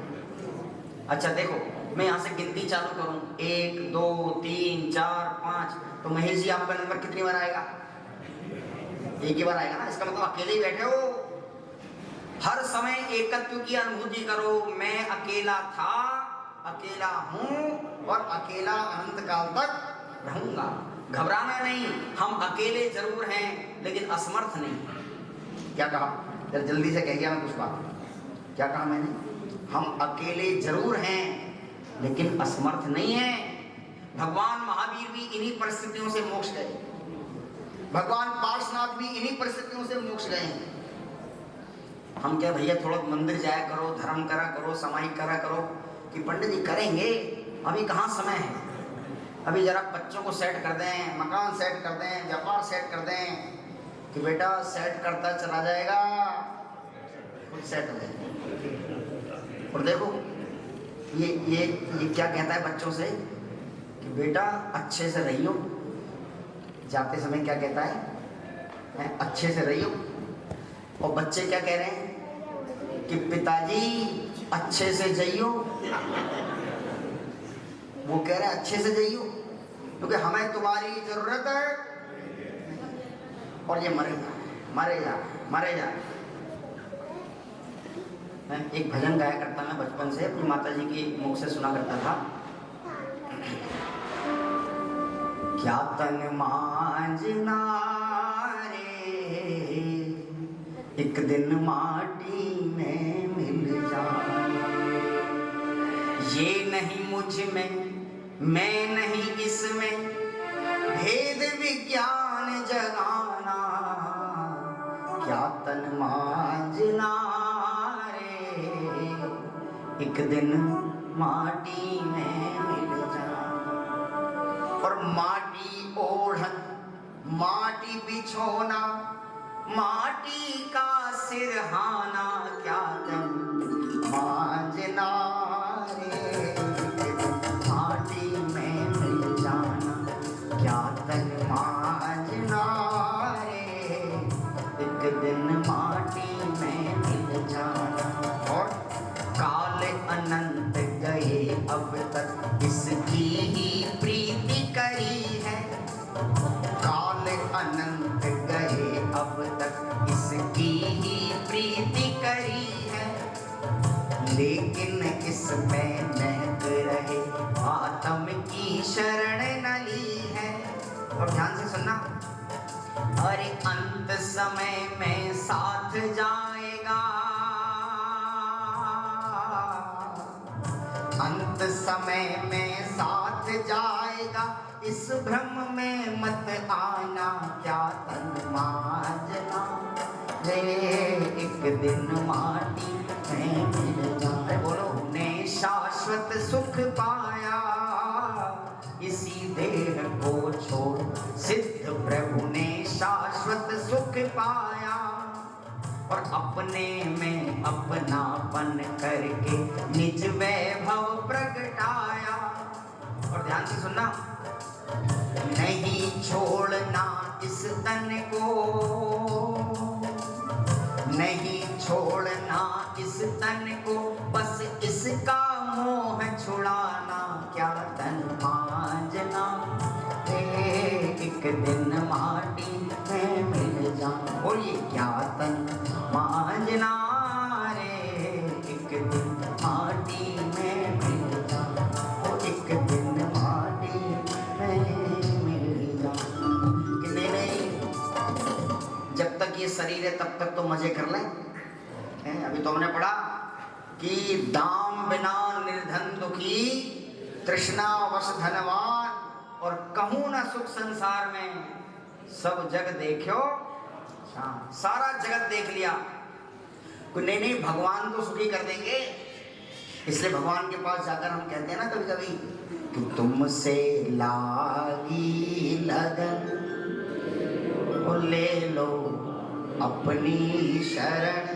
अच्छा देखो, मैं यहाँ से गिनती चालू करूं, 1 2 3 4 5, तो महेश जी आपका नंबर कितनी बार आएगा? एक ही बार आएगा ना। इसका मतलब अकेले ही बैठे हो। हर समय एकत्व की अनुभूति करो, मैं अकेला था, अकेला हूं और अकेला अनंत काल तक रहूंगा। घबराना नहीं, हम अकेले जरूर हैं लेकिन असमर्थ नहीं। क्या कहा? जल्दी से कह गया मैं कुछ बात। क्या कहा मैंने? हम अकेले जरूर हैं लेकिन असमर्थ नहीं हैं। भगवान महावीर भी इन्हीं परिस्थितियों से मोक्ष गए, भगवान पार्श्वनाथ भी इन्हीं परिस्थितियों से मोक्ष गए हैं। हम क्या भैया थोड़ा मंदिर जाया करो, धर्म करा करो, सामायिक करा करो, कि पंडित जी करेंगे, अभी कहाँ समय है, अभी जरा बच्चों को सेट कर दें, मकान सेट कर दें, व्यापार सेट कर दें, कि बेटा सेट करता चला जाएगा, खुद सेट हो जाएगा। और देखो ये क्या कहता है बच्चों से, कि बेटा अच्छे से रहियो। जाते समय क्या कहता है? अच्छे से रहियो। और बच्चे क्या कह रहे हैं? कि पिताजी अच्छे से जइयो। वो कह रहे हैं अच्छे से जइयो क्योंकि हमें तुम्हारी जरूरत है। और ये मरे जा मरे जा मरे जा। मैं एक भजन गाया करता, मैं बचपन से अपनी माता जी की मुख से सुना करता था। क्या तन मांझना रे, एक दिन माटी में मिल जाना। ये नहीं मुझ में, मैं नहीं इसमें, भेद विज्ञान जगाना। क्या तन मांझना रे, एक दिन माटी में मिल जाना। और माटी ओढ़न, माटी बिछोना, माटी का सिरहाना। क्या तन मांझना रे, माटी में मिल जाना। क्या तन मांझना रे, एक दिन माटी में मिल जाना। और काल अनंत गए अब तक इसकी ही प्रीति करी है। काल अनंत गए अब तक इसकी ही प्रीति करी है। लेकिन इसमें महक रहे आत्म की शरण न ली है। और ध्यान से सुनना, अरे अंत समय में साथ जाएगा, अंत समय में साथ जाएगा। इस भ्रम में मत आना। क्या तन मांझना रे, एक दिन माटी में मिल जाए। बोलो ने शाश्वत सुख पाया, इसी देह को छोड़। सिद्ध प्रभु ने शाश्वत सुख पाया और अपने में अपनापन करके निज वैभव प्रगटाया। और ध्यान से सुनना, नहीं छोड़ना इस तन को, नहीं छोड़ना इस तन को, बस इसका मोह छुड़ाना। क्या तन मांझना रे, एक दिन माटी में मिल जाना। बोलिए क्या तन मांझना रे, एक दिन माटी में मिल जाना। ओ एक दिन माटी में मिल जाना। कि नहीं, जब तक ये शरीर है तब तक तो मजे कर लें। अभी तो हमने पढ़ा कि दाम बिना निर्धन दुखी, तृष्णा वश धनवान, और कहूँ न सुख संसार में, सब जग देखो हाँ, सारा जगत देख लिया, कोई नहीं भगवान तो सुखी कर देंगे। इसलिए भगवान के पास जाकर हम कहते हैं ना कभी कभी कि तुमसे लागी लगन ले लो अपनी शरण,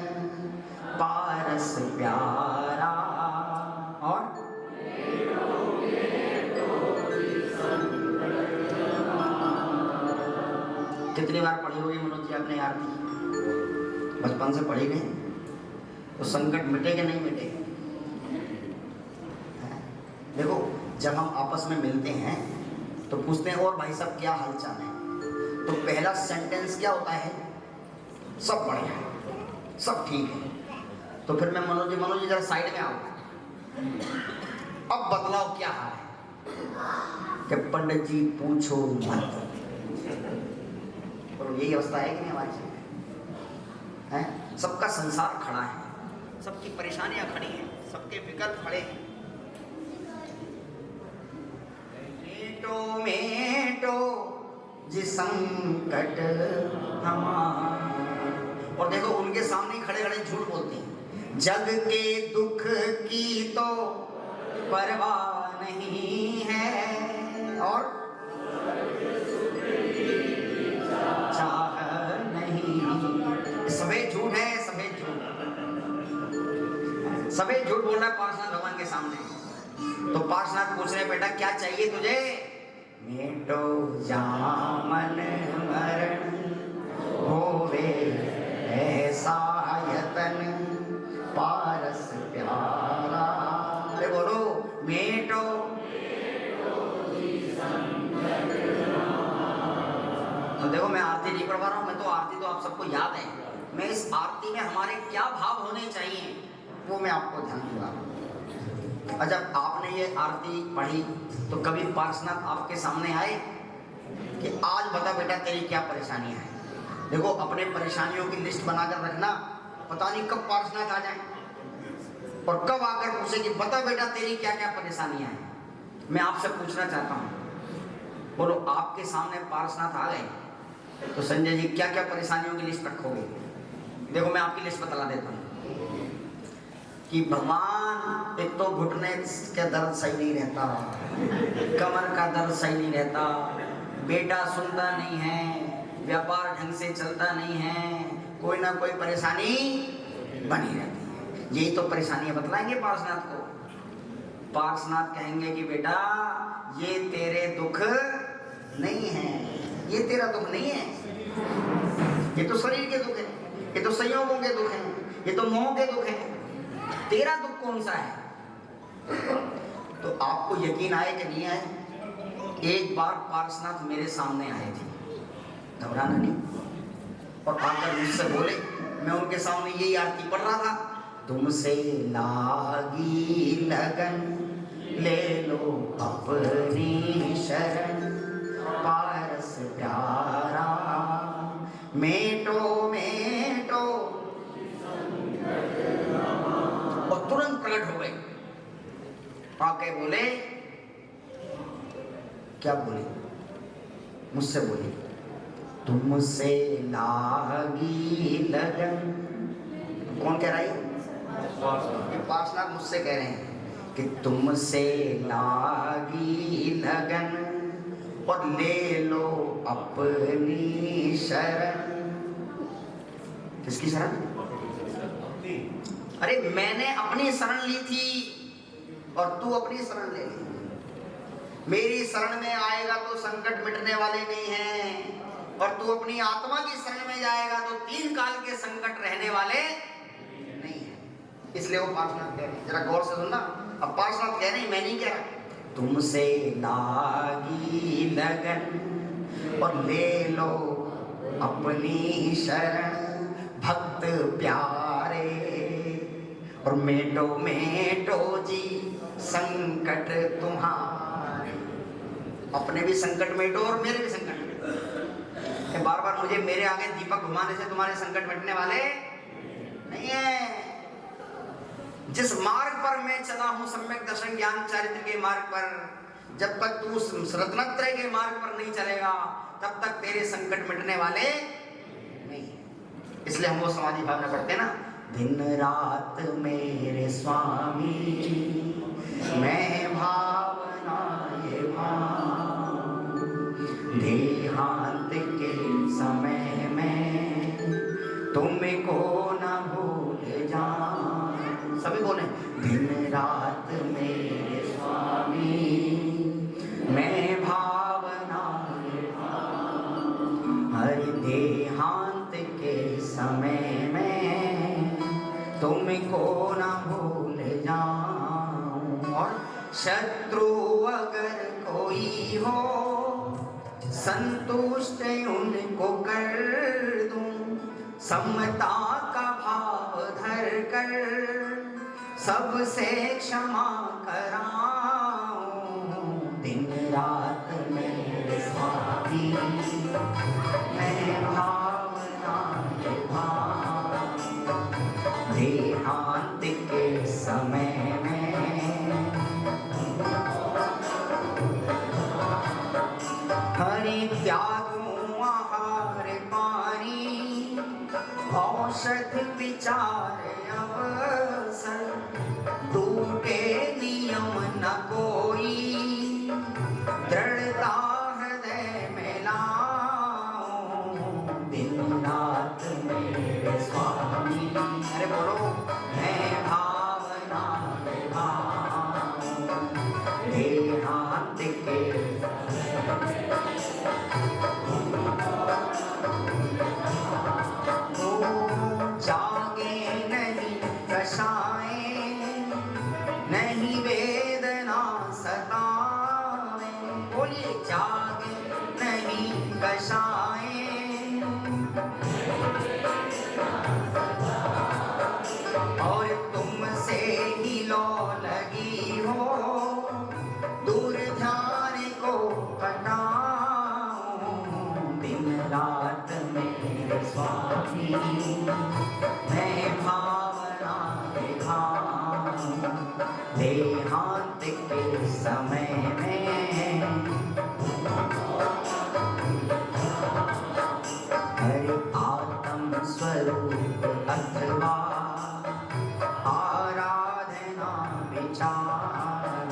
पारस प्यारा। और कितनी बार पढ़ी होगी मनोज जी आपने आरती? बचपन से पढ़ी गई तो संकट मिटे कि नहीं मिटे? देखो जब हम आपस में मिलते हैं तो पूछते हैं और भाई साहब क्या हालचाल है, तो पहला सेंटेंस क्या होता है? सब बढ़िया है, सब ठीक है। तो फिर मैं मनोज जी जरा साइड में आओ, अब बतलाओ क्या हाल है? कि पंडित जी पूछो मत। और यही अवस्था है कि नहीं हमारी? है सबका संसार खड़ा है, सबकी परेशानियां खड़ी हैं, सबके विकल्प खड़े हैं। मेटो जिस संकट हमारा। और देखो उनके सामने खड़े खड़े झूठ बोलते हैं, जग के दुख की तो परवाह नहीं है और चाह नहीं। सफेद झूठ है, सफेद झूठ बोल रहा है पार्श्वनाथ भगवान के सामने। तो पार्श्वनाथ पूछ रहे बेटा क्या चाहिए तुझे? मेटो जामन मरण होवे ऐसा यतन, पारस प्यारा। अरे बोलो मेटो। तो देखो मैं आरती नहीं पढ़ पा रहा हूँ, मैं तो आरती तो आप सबको याद है। मैं इस आरती में हमारे क्या भाव होने चाहिए वो मैं आपको ध्यान दिला रहा हूँ। जब आपने ये आरती पढ़ी तो कभी पार्श्वनाथ आपके सामने आए कि आज बता बेटा तेरी क्या परेशानियां हैं? देखो अपने परेशानियों की लिस्ट बनाकर रखना, पता नहीं कब पार्श्वनाथ आ जाए और कब आकर पूछे कि बता बेटा तेरी क्या क्या परेशानियां हैं। मैं आपसे पूछना चाहता हूँ, बोलो आपके सामने पार्श्वनाथ आ गए तो संजय जी क्या क्या परेशानियों की लिस्ट रखोगे? देखो मैं आपकी लिस्ट बता देता हूँ कि भगवान एक तो घुटने का दर्द सही नहीं रहता, कमर का दर्द सही नहीं रहता, बेटा सुनता नहीं है, व्यापार ढंग से चलता नहीं है, कोई ना कोई परेशानी बनी रहती है। यही तो परेशानियां बतलाएंगे पार्श्वनाथ को। पार्श्वनाथ कहेंगे कि बेटा ये तेरे दुख नहीं है, ये तेरा दुख नहीं है, ये तो शरीर के दुख है, ये तो संयोगों के दुख है, ये तो मोह के दुख है। तेरा दुख कौन सा है? तो आपको यकीन आए कि नहीं आए, एक बार पार्श्वनाथ मेरे सामने आए थे, घबराना नहीं, और आकर मुझसे बोले, मैं उनके सामने यही आरती पढ़ रहा था, तुमसे लागी लगन ले लो अपनी शरण, पारस प्यारा मेटो मेटो। और तुरंत प्रकट हो गए, आके बोले, क्या बोले? मुझसे बोले, तुमसे लागी लगन। कौन कह रहा है? ये पार्श्वनाथ मुझसे कह रहे हैं कि तुमसे लागी लगन और ले लो अपनी शरण। किसकी शरण? अरे मैंने अपनी शरण ली थी और तू अपनी शरण ले ली। मेरी शरण में आएगा तो संकट मिटने वाले नहीं हैं, और तू अपनी आत्मा की शरण में जाएगा तो 3 काल के संकट रहने वाले नहीं है। इसलिए वो पार्श्वनाथ कह रहे हैं, जरा गौर से सुनना। अब पार्श्वनाथ कह रहे हैं, मैं नहीं कह रहा। तुमसे लागी लगन और ले लो अपनी शरण, भक्त प्यारे और मेटो मेटो जी संकट तुम्हारे। अपने भी संकट मेटो और मेरे भी संकट मेटो। बार बार मुझे मेरे आगे दीपक घुमाने से तुम्हारे संकट मिटने वाले नहीं है। जिस मार्ग पर मैं चला हूं, सम्यक दर्शन ज्ञान चारित्र के मार्ग पर, जब तक तू रत्नत्रय के मार्ग पर नहीं चलेगा तब तक तेरे संकट मिटने वाले नहीं है। इसलिए हम वो समाधि भावना करते हैं ना, दिन रात मेरे स्वामी मैं भावना ये भाव, देहांत के समय में तुमको न भूल जाऊं। सभी बोले, दिन रात मेरे स्वामी मैं भावना ये भाव, हर देहांत के समय में तुमको न भूल जाऊं। और शत्रु अगर कोई हो संतुष्ट उनको कर दूं, समता का भाव धर कर सबसे क्षमा कराऊं। दिन रात मेरे स्वामी मैं भावना ये भाव, देहांत के समय में हरि त्यागों आहार पानी, औषध विचार अवसर, टूटे नियम न कोई, दृढ़ता हृदय में लाऊं। दिन रात मेरे स्वामी, अरे बोलो, मैं भावना ये भाव, देहांत के जागे नहीं कषाए, नहीं वेदना सताए। बोलिए, जागे नहीं कषाए, और तुमसे ही लो लगी हो, दूर ध्यान को हटाऊं। दिन रात मेरे स्वामी मैं भावना ये भाव, देहांत के समय में हरि आत्म स्वरूप अथवा आराधना विचार,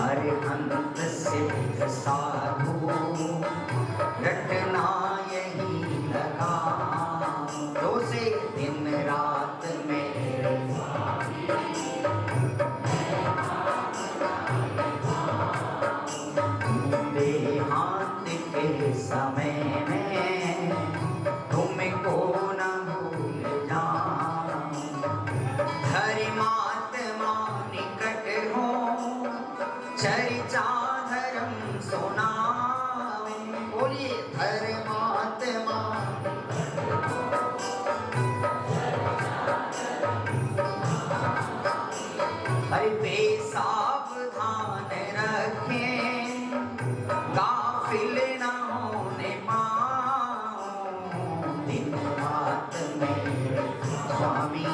अरहंत सिद्ध साधु रटना यही लगा। जो से दिन रात मेरे स्वामी देहांत के समय में तुमको न भूल जाऊं। धर्मात्मा निकट हो चर्चा धर्म सुनावे। बोलिए, धर्मात्मा अरे बेसावधान रखें, गाफिल न होने पाऊं। दिन रात मेरे स्वामी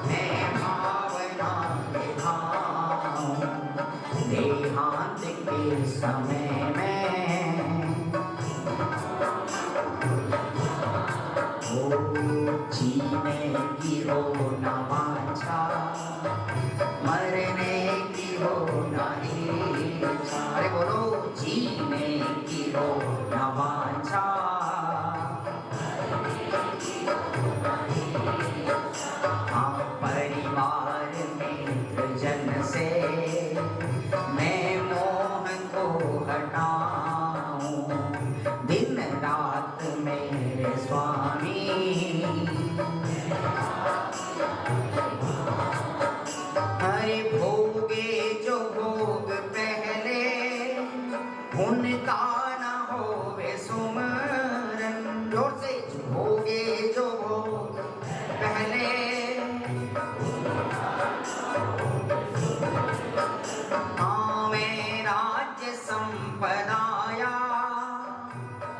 मैं भावना ये भाव, देहांत के समय में हो जीने की हो न वांछा, मरने की हो न इच्छा। अरे बोलो, जीने की हो न वांछा, हाँ परिवार मित्र जन से मैं मोह को हटाऊं। दिन रात मेरे स्वामी हरि भोगे जो भोग पहले, उनका न होवे सुमरन। जोर से, भोगे जो भोग पहले, हाँ मैं राज्य संपदाया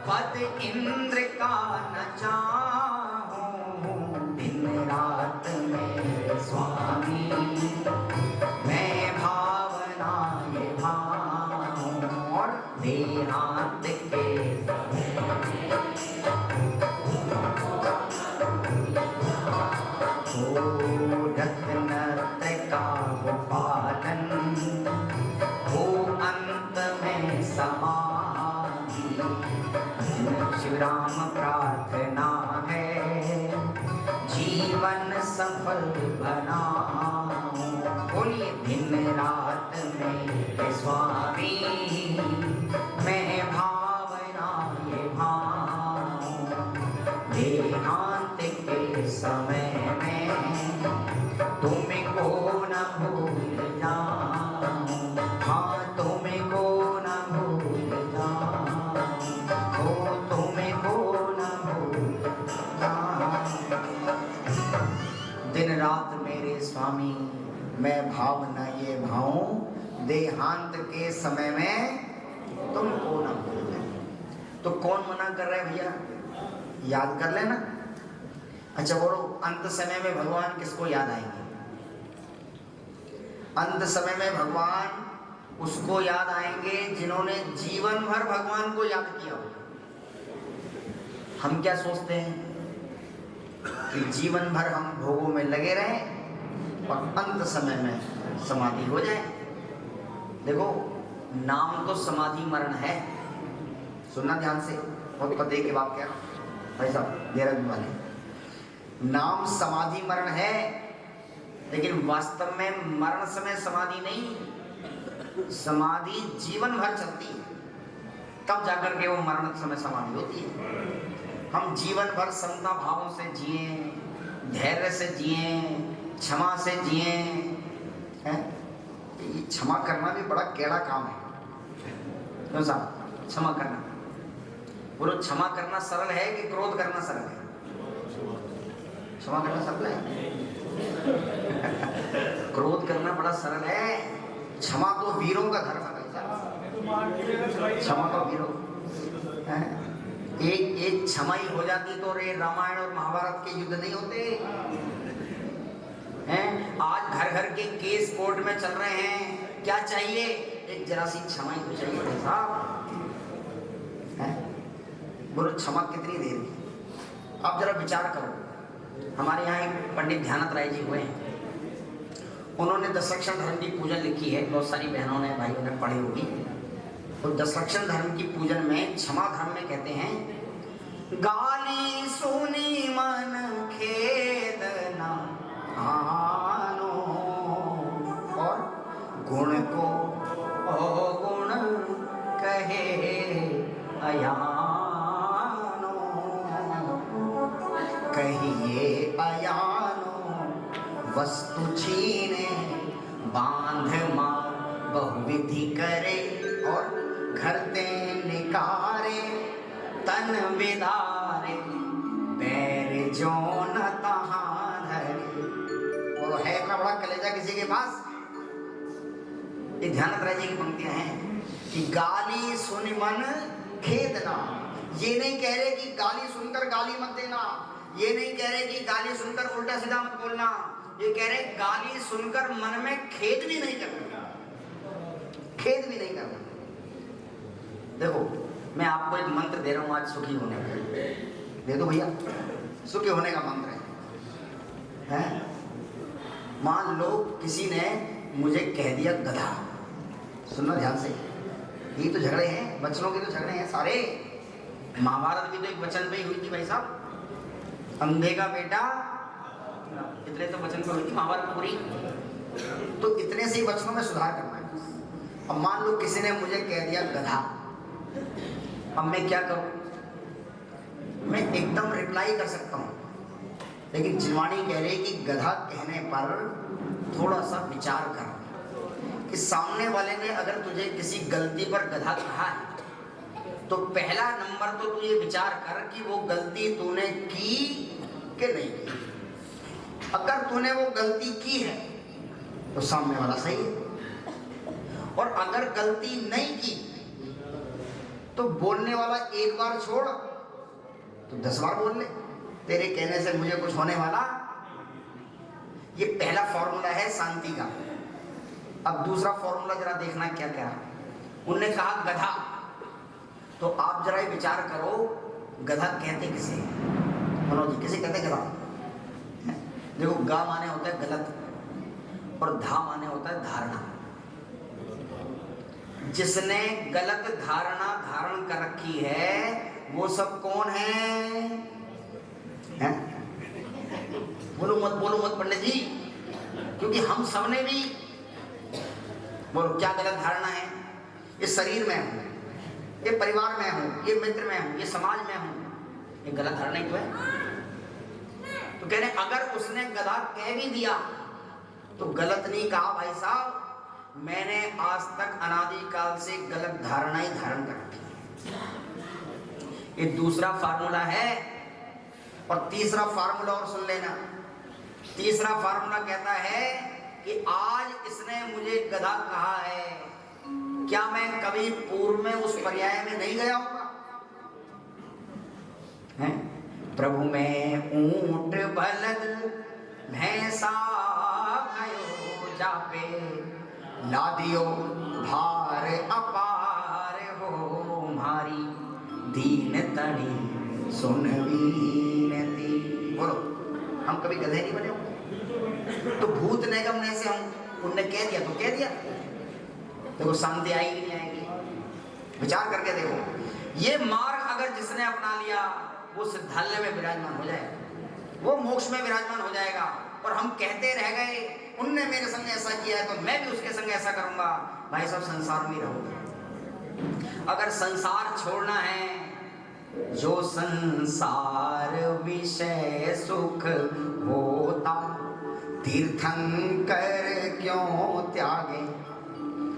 पद इंद्र का न चाहूं। दिन रात मेरे स्वामी मैं भावना ये भाव, और देहांत के हो ढकनत का वो पालन, हो अंत में समाधि। श्री राम प्रार्थना है जीवन सफल बनाओ। बोलिए दिन रात में स्वामी मैं भावना ये भाव, देहांत के समय में तुमको न भूल जाऊं। हाँ तुमको न भूल जाऊं, हो तुमको न भूल जाऊं। दिन रात मेरे स्वामी मैं भावना ये भाऊं, देहांत के समय में तुमको ना भूल जाऊं। तो कौन मना कर रहा है भैया? याद कर लेना। अच्छा बोलो, अंत समय में भगवान किसको याद आएंगे? अंत समय में भगवान उसको याद आएंगे जिन्होंने जीवन भर भगवान को याद किया हो। हम क्या सोचते हैं कि जीवन भर हम भोगों में लगे रहें और अंत समय में समाधि हो जाए। देखो नाम तो समाधि मरण है, सुनना ध्यान से, बहुत पते की बात क्या भाई साहब देहरादून वाले। नाम समाधि मरण है, लेकिन वास्तव में मरण समय समाधि नहीं, समाधि जीवन भर चलती है, तब जाकर के वो मरण समय समाधि होती है। हम जीवन भर समता भावों से जिए, धैर्य से जिए, क्षमा से जिए हैं। ये क्षमा करना भी बड़ा केड़ा काम है। क्यों साहब? क्षमा करना, बोलो क्षमा करना सरल है कि क्रोध करना सरल है? क्षमा करना सरल है, क्रोध करना बड़ा सरल है। क्षमा तो वीरों का धर्म है साहब, क्षमा तो वीरों। एक क्षमा ही हो जाती तो रे रामायण और महाभारत के युद्ध नहीं होते हैं। आज घर घर के केस कोर्ट में चल रहे हैं, क्या चाहिए? एक जरा सी क्षमा ही तो चाहिए साहब। बोलो क्षमा कितनी देर की? आप जरा विचार करो। हमारे यहाँ एक पंडित ध्यानत राय जी हुए हैं, उन्होंने दशलक्षण धर्म की पूजन लिखी है, बहुत सारी बहनों ने भाइयों ने पढ़ी होगी। तो दशलक्षण धर्म की पूजन में क्षमा धर्म में कहते हैं, गाली सुनी मन खेद ना आनो, और गुण को गुण कहे अयानो, कहिए अयानो वस्तु छीने, बांध मार बहुविधि करे, और घर दे निकारे तन विदारे, पैर जो न तहां धरे। और है इतना बड़ा कलेजा किसी के पास? ये ध्यानत राय जी की पंक्तियां हैं कि गाली सुन मन खेदना। ये नहीं कह रहे कि गाली सुनकर गाली मत देना, ये नहीं कह रहे कि गाली सुनकर उल्टा सीधा मत बोलना, ये कह रहे गाली सुनकर मन में खेद भी नहीं करना, खेद भी नहीं करना। देखो मैं आपको एक मंत्र दे रहा हूं आज सुखी होने का, दे दो भैया, सुखी होने का मंत्र है। मान लो किसी ने मुझे कह दिया गधा, सुनना ध्यान से, ये तो झगड़े हैं, बच्चों के तो झगड़े हैं सारे। महाभारत भी तो एक वचन पे ही हुई थी भाई साहब, अंधे का बेटा, इतने तो वचन पे हुई थी महाभारत पूरी। तो इतने से ही वचनों में सुधार करना है। अब मान लो किसी ने मुझे कह दिया गधा, अब मैं क्या करूं? मैं एकदम रिप्लाई कर सकता हूं, लेकिन जिनवाणी कह रही कि गधा कहने पर थोड़ा सा विचार कर कि सामने वाले ने अगर तुझे किसी गलती पर गधा कहा है तो पहला नंबर तो तू ये विचार कर कि वो गलती तूने की कि नहीं की। अगर तूने वो गलती की है तो सामने वाला सही है, और अगर गलती नहीं की तो बोलने वाला एक बार छोड़ तो 10 बार बोल ले, तेरे कहने से मुझे कुछ होने वाला। ये पहला फॉर्मूला है शांति का। अब दूसरा फॉर्मूला जरा देखना क्या क्या है। उनने कहा गधा, तो आप जरा विचार करो गधा कहते किसे? मनोज जी किसे कहते गधा? देखो, गा माने होता है गलत और धा माने होता है धारणा। जिसने गलत धारणा धारण कर रखी है वो सब कौन है? बोलो मत पंडित जी, क्योंकि हम सबने भी, बोलो क्या गलत धारणा है? ये शरीर में हूं, ये परिवार में हूं, ये मित्र में हूं, ये समाज में हूं, ये गलत धारणा ही तो है। तो कह रहे अगर उसने गधा कह भी दिया तो गलत नहीं कहा भाई साहब, मैंने आज तक अनादिकाल से गलत धारणा ही धारण कर रखी है। ये दूसरा फार्मूला है। और तीसरा फार्मूला और सुन लेना। तीसरा फार्मूला कहता है कि आज इसने मुझे गधा कहा है, क्या मैं कभी पूर्व में उस पर्याय में नहीं गया होगा? प्रभु में ऊंट बलद भैंसा भयो जापे, लादियो भार अपार हो मारी, दीन तड़ी सुन वीनती। बोलो, हम कभी गधे नहीं बने होंगे? तो भूत निगम ने से हम उनने कह दिया तो कह दिया, देखो शांति आएगी नहीं आएगी? विचार करके देखो। ये मार्ग अगर जिसने अपना लिया वो सिद्धालय में विराजमान हो जाएगा, वो मोक्ष में विराजमान हो जाएगा। और हम कहते रह गए उनने मेरे संग ऐसा किया है तो मैं भी उसके संग ऐसा करूंगा। भाई साहब, संसार में रहोगे। अगर संसार छोड़ना है, जो संसार विषय सुख होता, तीर्थंकर क्यों त्यागे,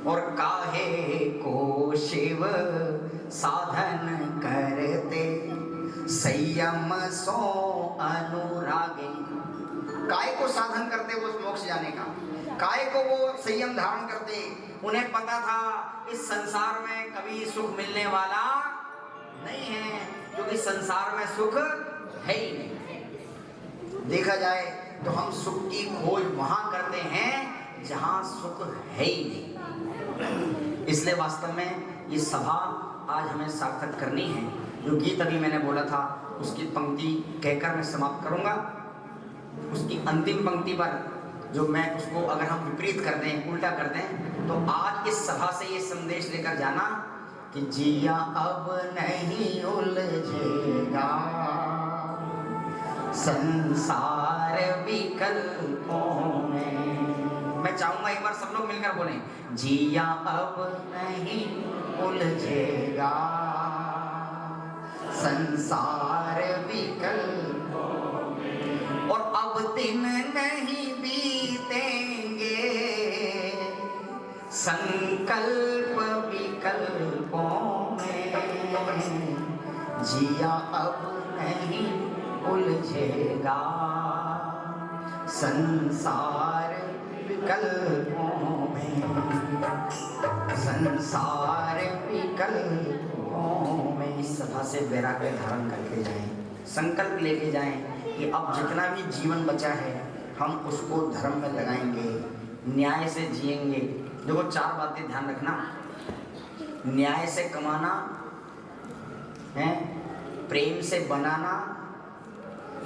और काहे को शिव साधन करते, संयम सो अनुरागे। काय को साधन करते वो मोक्ष जाने का, काय को वो संयम धारण करते? उन्हें पता था इस संसार में कभी सुख मिलने वाला नहीं है, क्योंकि संसार में सुख है ही नहीं। देखा जाए तो हम सुख की खोज वहां करते हैं जहां सुख है ही नहीं। इसलिए वास्तव में ये सभा आज हमें सार्थक करनी है। जो गीत अभी मैंने बोला था उसकी पंक्ति कहकर मैं समाप्त करूंगा। उसकी अंतिम पंक्ति पर जो मैं उसको अगर हम विपरीत कर दें, उल्टा कर दें, तो आज इस सभा से ये संदेश लेकर जाना कि जिया अब नहीं उलझेगा, संसार विकल्पों में। मैं चाहूंगा एक बार सब लोग मिलकर बोलें, जिया अब नहीं उलझेगा, संसार विकल्पों में। और अब दिन नहीं बीतेंगे, संकल्प विकल्पों में। जिया अब नहीं उलझेगा, संसार विकल्पों में, संसार विकल्पों में। इस सभा से वैराग्य धारण करके जाएं, संकल्प लेके जाएं कि अब जितना भी जीवन बचा है हम उसको धर्म में लगाएंगे, न्याय से जिएंगे। देखो, 4 बातें ध्यान रखना। न्याय से कमाना है, प्रेम से बनाना,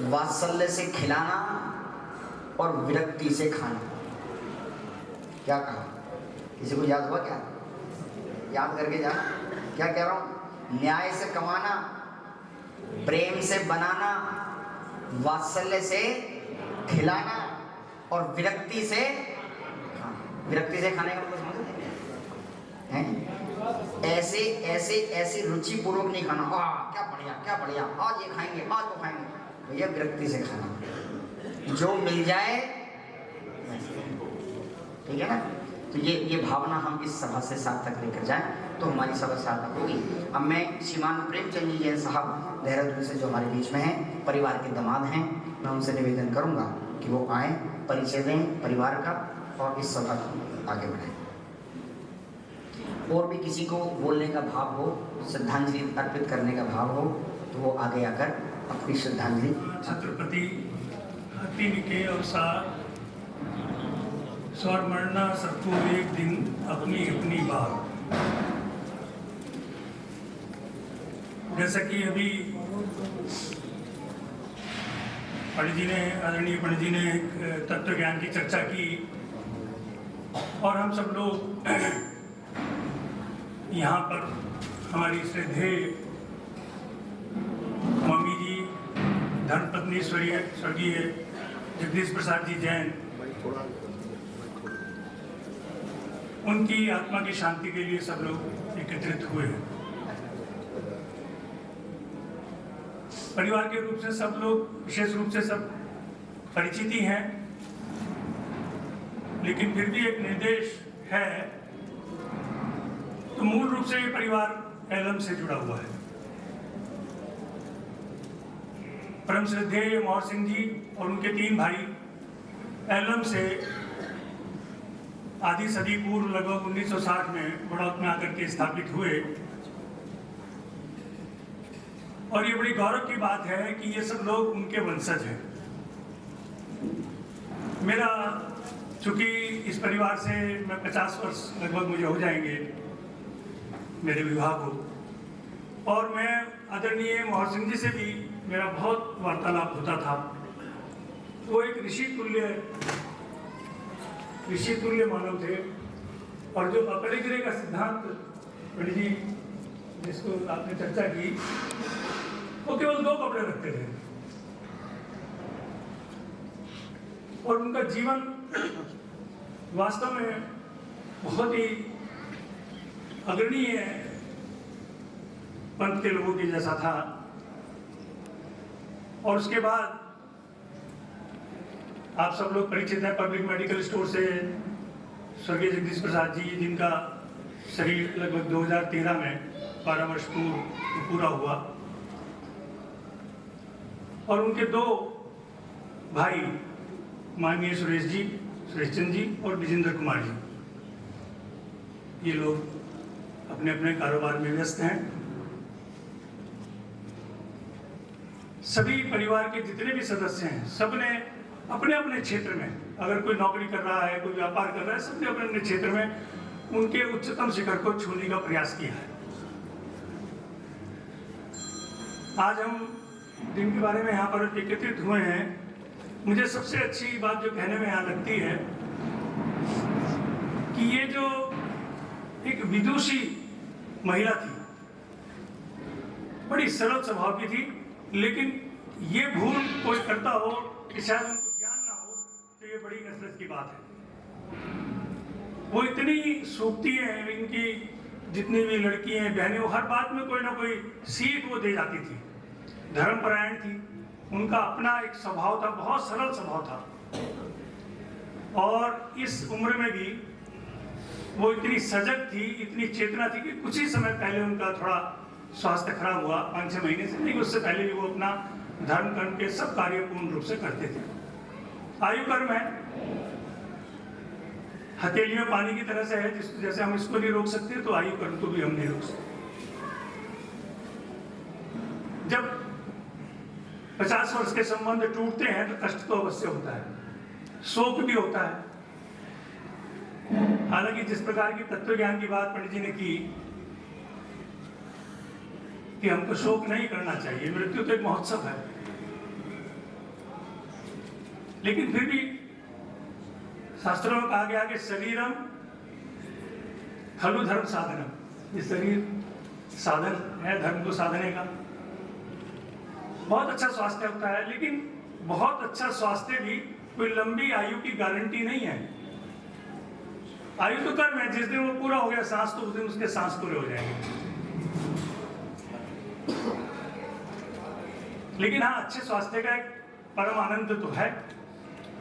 वात्सल्य से खिलाना और विरक्ति से खाना। क्या कहा? किसी को याद हुआ क्या? याद करके जाना। क्या कह रहा हूं? न्याय से कमाना, प्रेम से बनाना, वात्सल्य से खिलाना और विरक्ति से खाना। विरक्ति से खाने का मतलब समझते हैं? ऐसे ऐसे ऐसी रुचि पूर्वक नहीं खाना, क्या बढ़िया क्या बढ़िया, आज ये खाएंगे, आज वो खाएंगे। भैया, विरक्ति से खाना, जो मिल जाए, ठीक है ना? तो ये भावना हम इस सभा से सार्थक लेकर जाएं तो हमारी सभा सार्थक होगी। अब मैं श्रीमान प्रेमचंद जी जैन साहब देहरादून से जो हमारे बीच में हैं, परिवार के दामाद हैं, मैं उनसे निवेदन करूंगा कि वो आएँ, परिचय दें परिवार का और इस सभा को आगे बढ़ाएं। और भी किसी को बोलने का भाव हो, श्रद्धांजलि अर्पित करने का भाव हो, तो वो आगे आकर अपनी श्रद्धांजलि। छत्रपति हतिन के अवसर स्वर मरना सबको एक दिन अपनी अपनी बात। जैसा कि अभी आदरणीय पंडित जी ने तत्व ज्ञान की चर्चा की और हम सब लोग यहाँ पर हमारी श्रद्धेय मम्मी जी धर्मपत्नी स्वर्गीय जगदीश प्रसाद जी जैन, उनकी आत्मा की शांति के लिए सब लोग एकत्रित हुए हैं। परिवार के रूप से सब लोग विशेष रूप से सब परिचित ही हैं, लेकिन फिर भी एक निर्देश है तो मूल रूप से ये परिवार एलम से जुड़ा हुआ है। परम श्रद्धेय मोहर सिंह जी और उनके 3 भाई एलम से आधी सदी पूर्व लगभग 1960 में बड़ौत में आकर के स्थापित हुए। और ये बड़ी गौरव की बात है कि ये सब लोग उनके वंशज हैं। मेरा चूंकि इस परिवार से मैं 50 वर्ष लगभग मुझे हो जाएंगे मेरे विवाह को, और मैं आदरणीय मोहर सिंह जी से भी मेरा बहुत वार्तालाप होता था। वो एक ऋषि तुल्य मानव थे। और जो अपरिग्रह का सिद्धांत पंडित जी जिसको आपने चर्चा की, वो केवल 2 कपड़े रखते थे और उनका जीवन वास्तव में बहुत ही अग्रणीय पंथ के लोगों के जैसा था। और उसके बाद आप सब लोग परिचित हैं पब्लिक मेडिकल स्टोर से स्वर्गीय जगदीश प्रसाद जी, जिनका शरीर लगभग 2013 में 12 वर्ष पूरा हुआ, और उनके 2 भाई माननीय सुरेश चंद्र जी और विजेंद्र कुमार जी, ये लोग अपने अपने कारोबार में व्यस्त हैं। सभी परिवार के जितने भी सदस्य हैं, सबने अपने अपने क्षेत्र में, अगर कोई नौकरी कर रहा है, कोई व्यापार कर रहा है, सबने अपने अपने क्षेत्र में उनके उच्चतम शिखर को छूने का प्रयास किया है। आज हम जिनके बारे में यहाँ पर एकत्रित हुए हैं, मुझे सबसे अच्छी बात जो कहने में यहाँ लगती है कि ये जो एक विदुषी महिला थी, बड़ी सरल स्वभाव की थी, लेकिन ये भूल कोई करता हो कि शायद उनको ज्ञान ना हो, तो ये बड़ी नफरत की बात है। वो इतनी सूखती हैं, इनकी जितनी भी लड़की हैं, बहनें, वो हर बात में कोई ना कोई सीख वो दे जाती थी। धर्मपरायण थी, उनका अपना एक स्वभाव था, बहुत सरल स्वभाव था। और इस उम्र में भी वो इतनी सजग थी, इतनी चेतना थी कि कुछ ही समय पहले उनका थोड़ा स्वास्थ्य खराब हुआ, 5-6 महीने से, लेकिन उससे पहले भी वो अपना धर्म कर्म के सब कार्य पूर्ण रूप से करते थे। आयु कर्म है, हथेली में पानी की तरह से है, जैसे हम इसको नहीं रोक सकते, तो आयु कर्म को भी हम नहीं रोक सकते। जब 50 वर्ष के संबंध टूटते हैं तो कष्ट तो अवश्य होता है, शोक भी होता है। हालांकि जिस प्रकार की तत्व ज्ञान की बात पंडित जी ने की कि हमको शोक नहीं करना चाहिए, मृत्यु तो एक महोत्सव है, लेकिन फिर भी शास्त्रों में कहा गया कि शरीरम खलु धर्म साधनम, ये शरीर साधन है धर्म को साधने का। बहुत अच्छा स्वास्थ्य होता है, लेकिन बहुत अच्छा स्वास्थ्य भी कोई लंबी आयु की गारंटी नहीं है। आयु तो कर्म है, जिस दिन वो पूरा हो गया सांस, तो उस दिन उसके सांस पूरे हो जाएंगे। लेकिन हाँ, अच्छे स्वास्थ्य का एक परम आनंद तो है,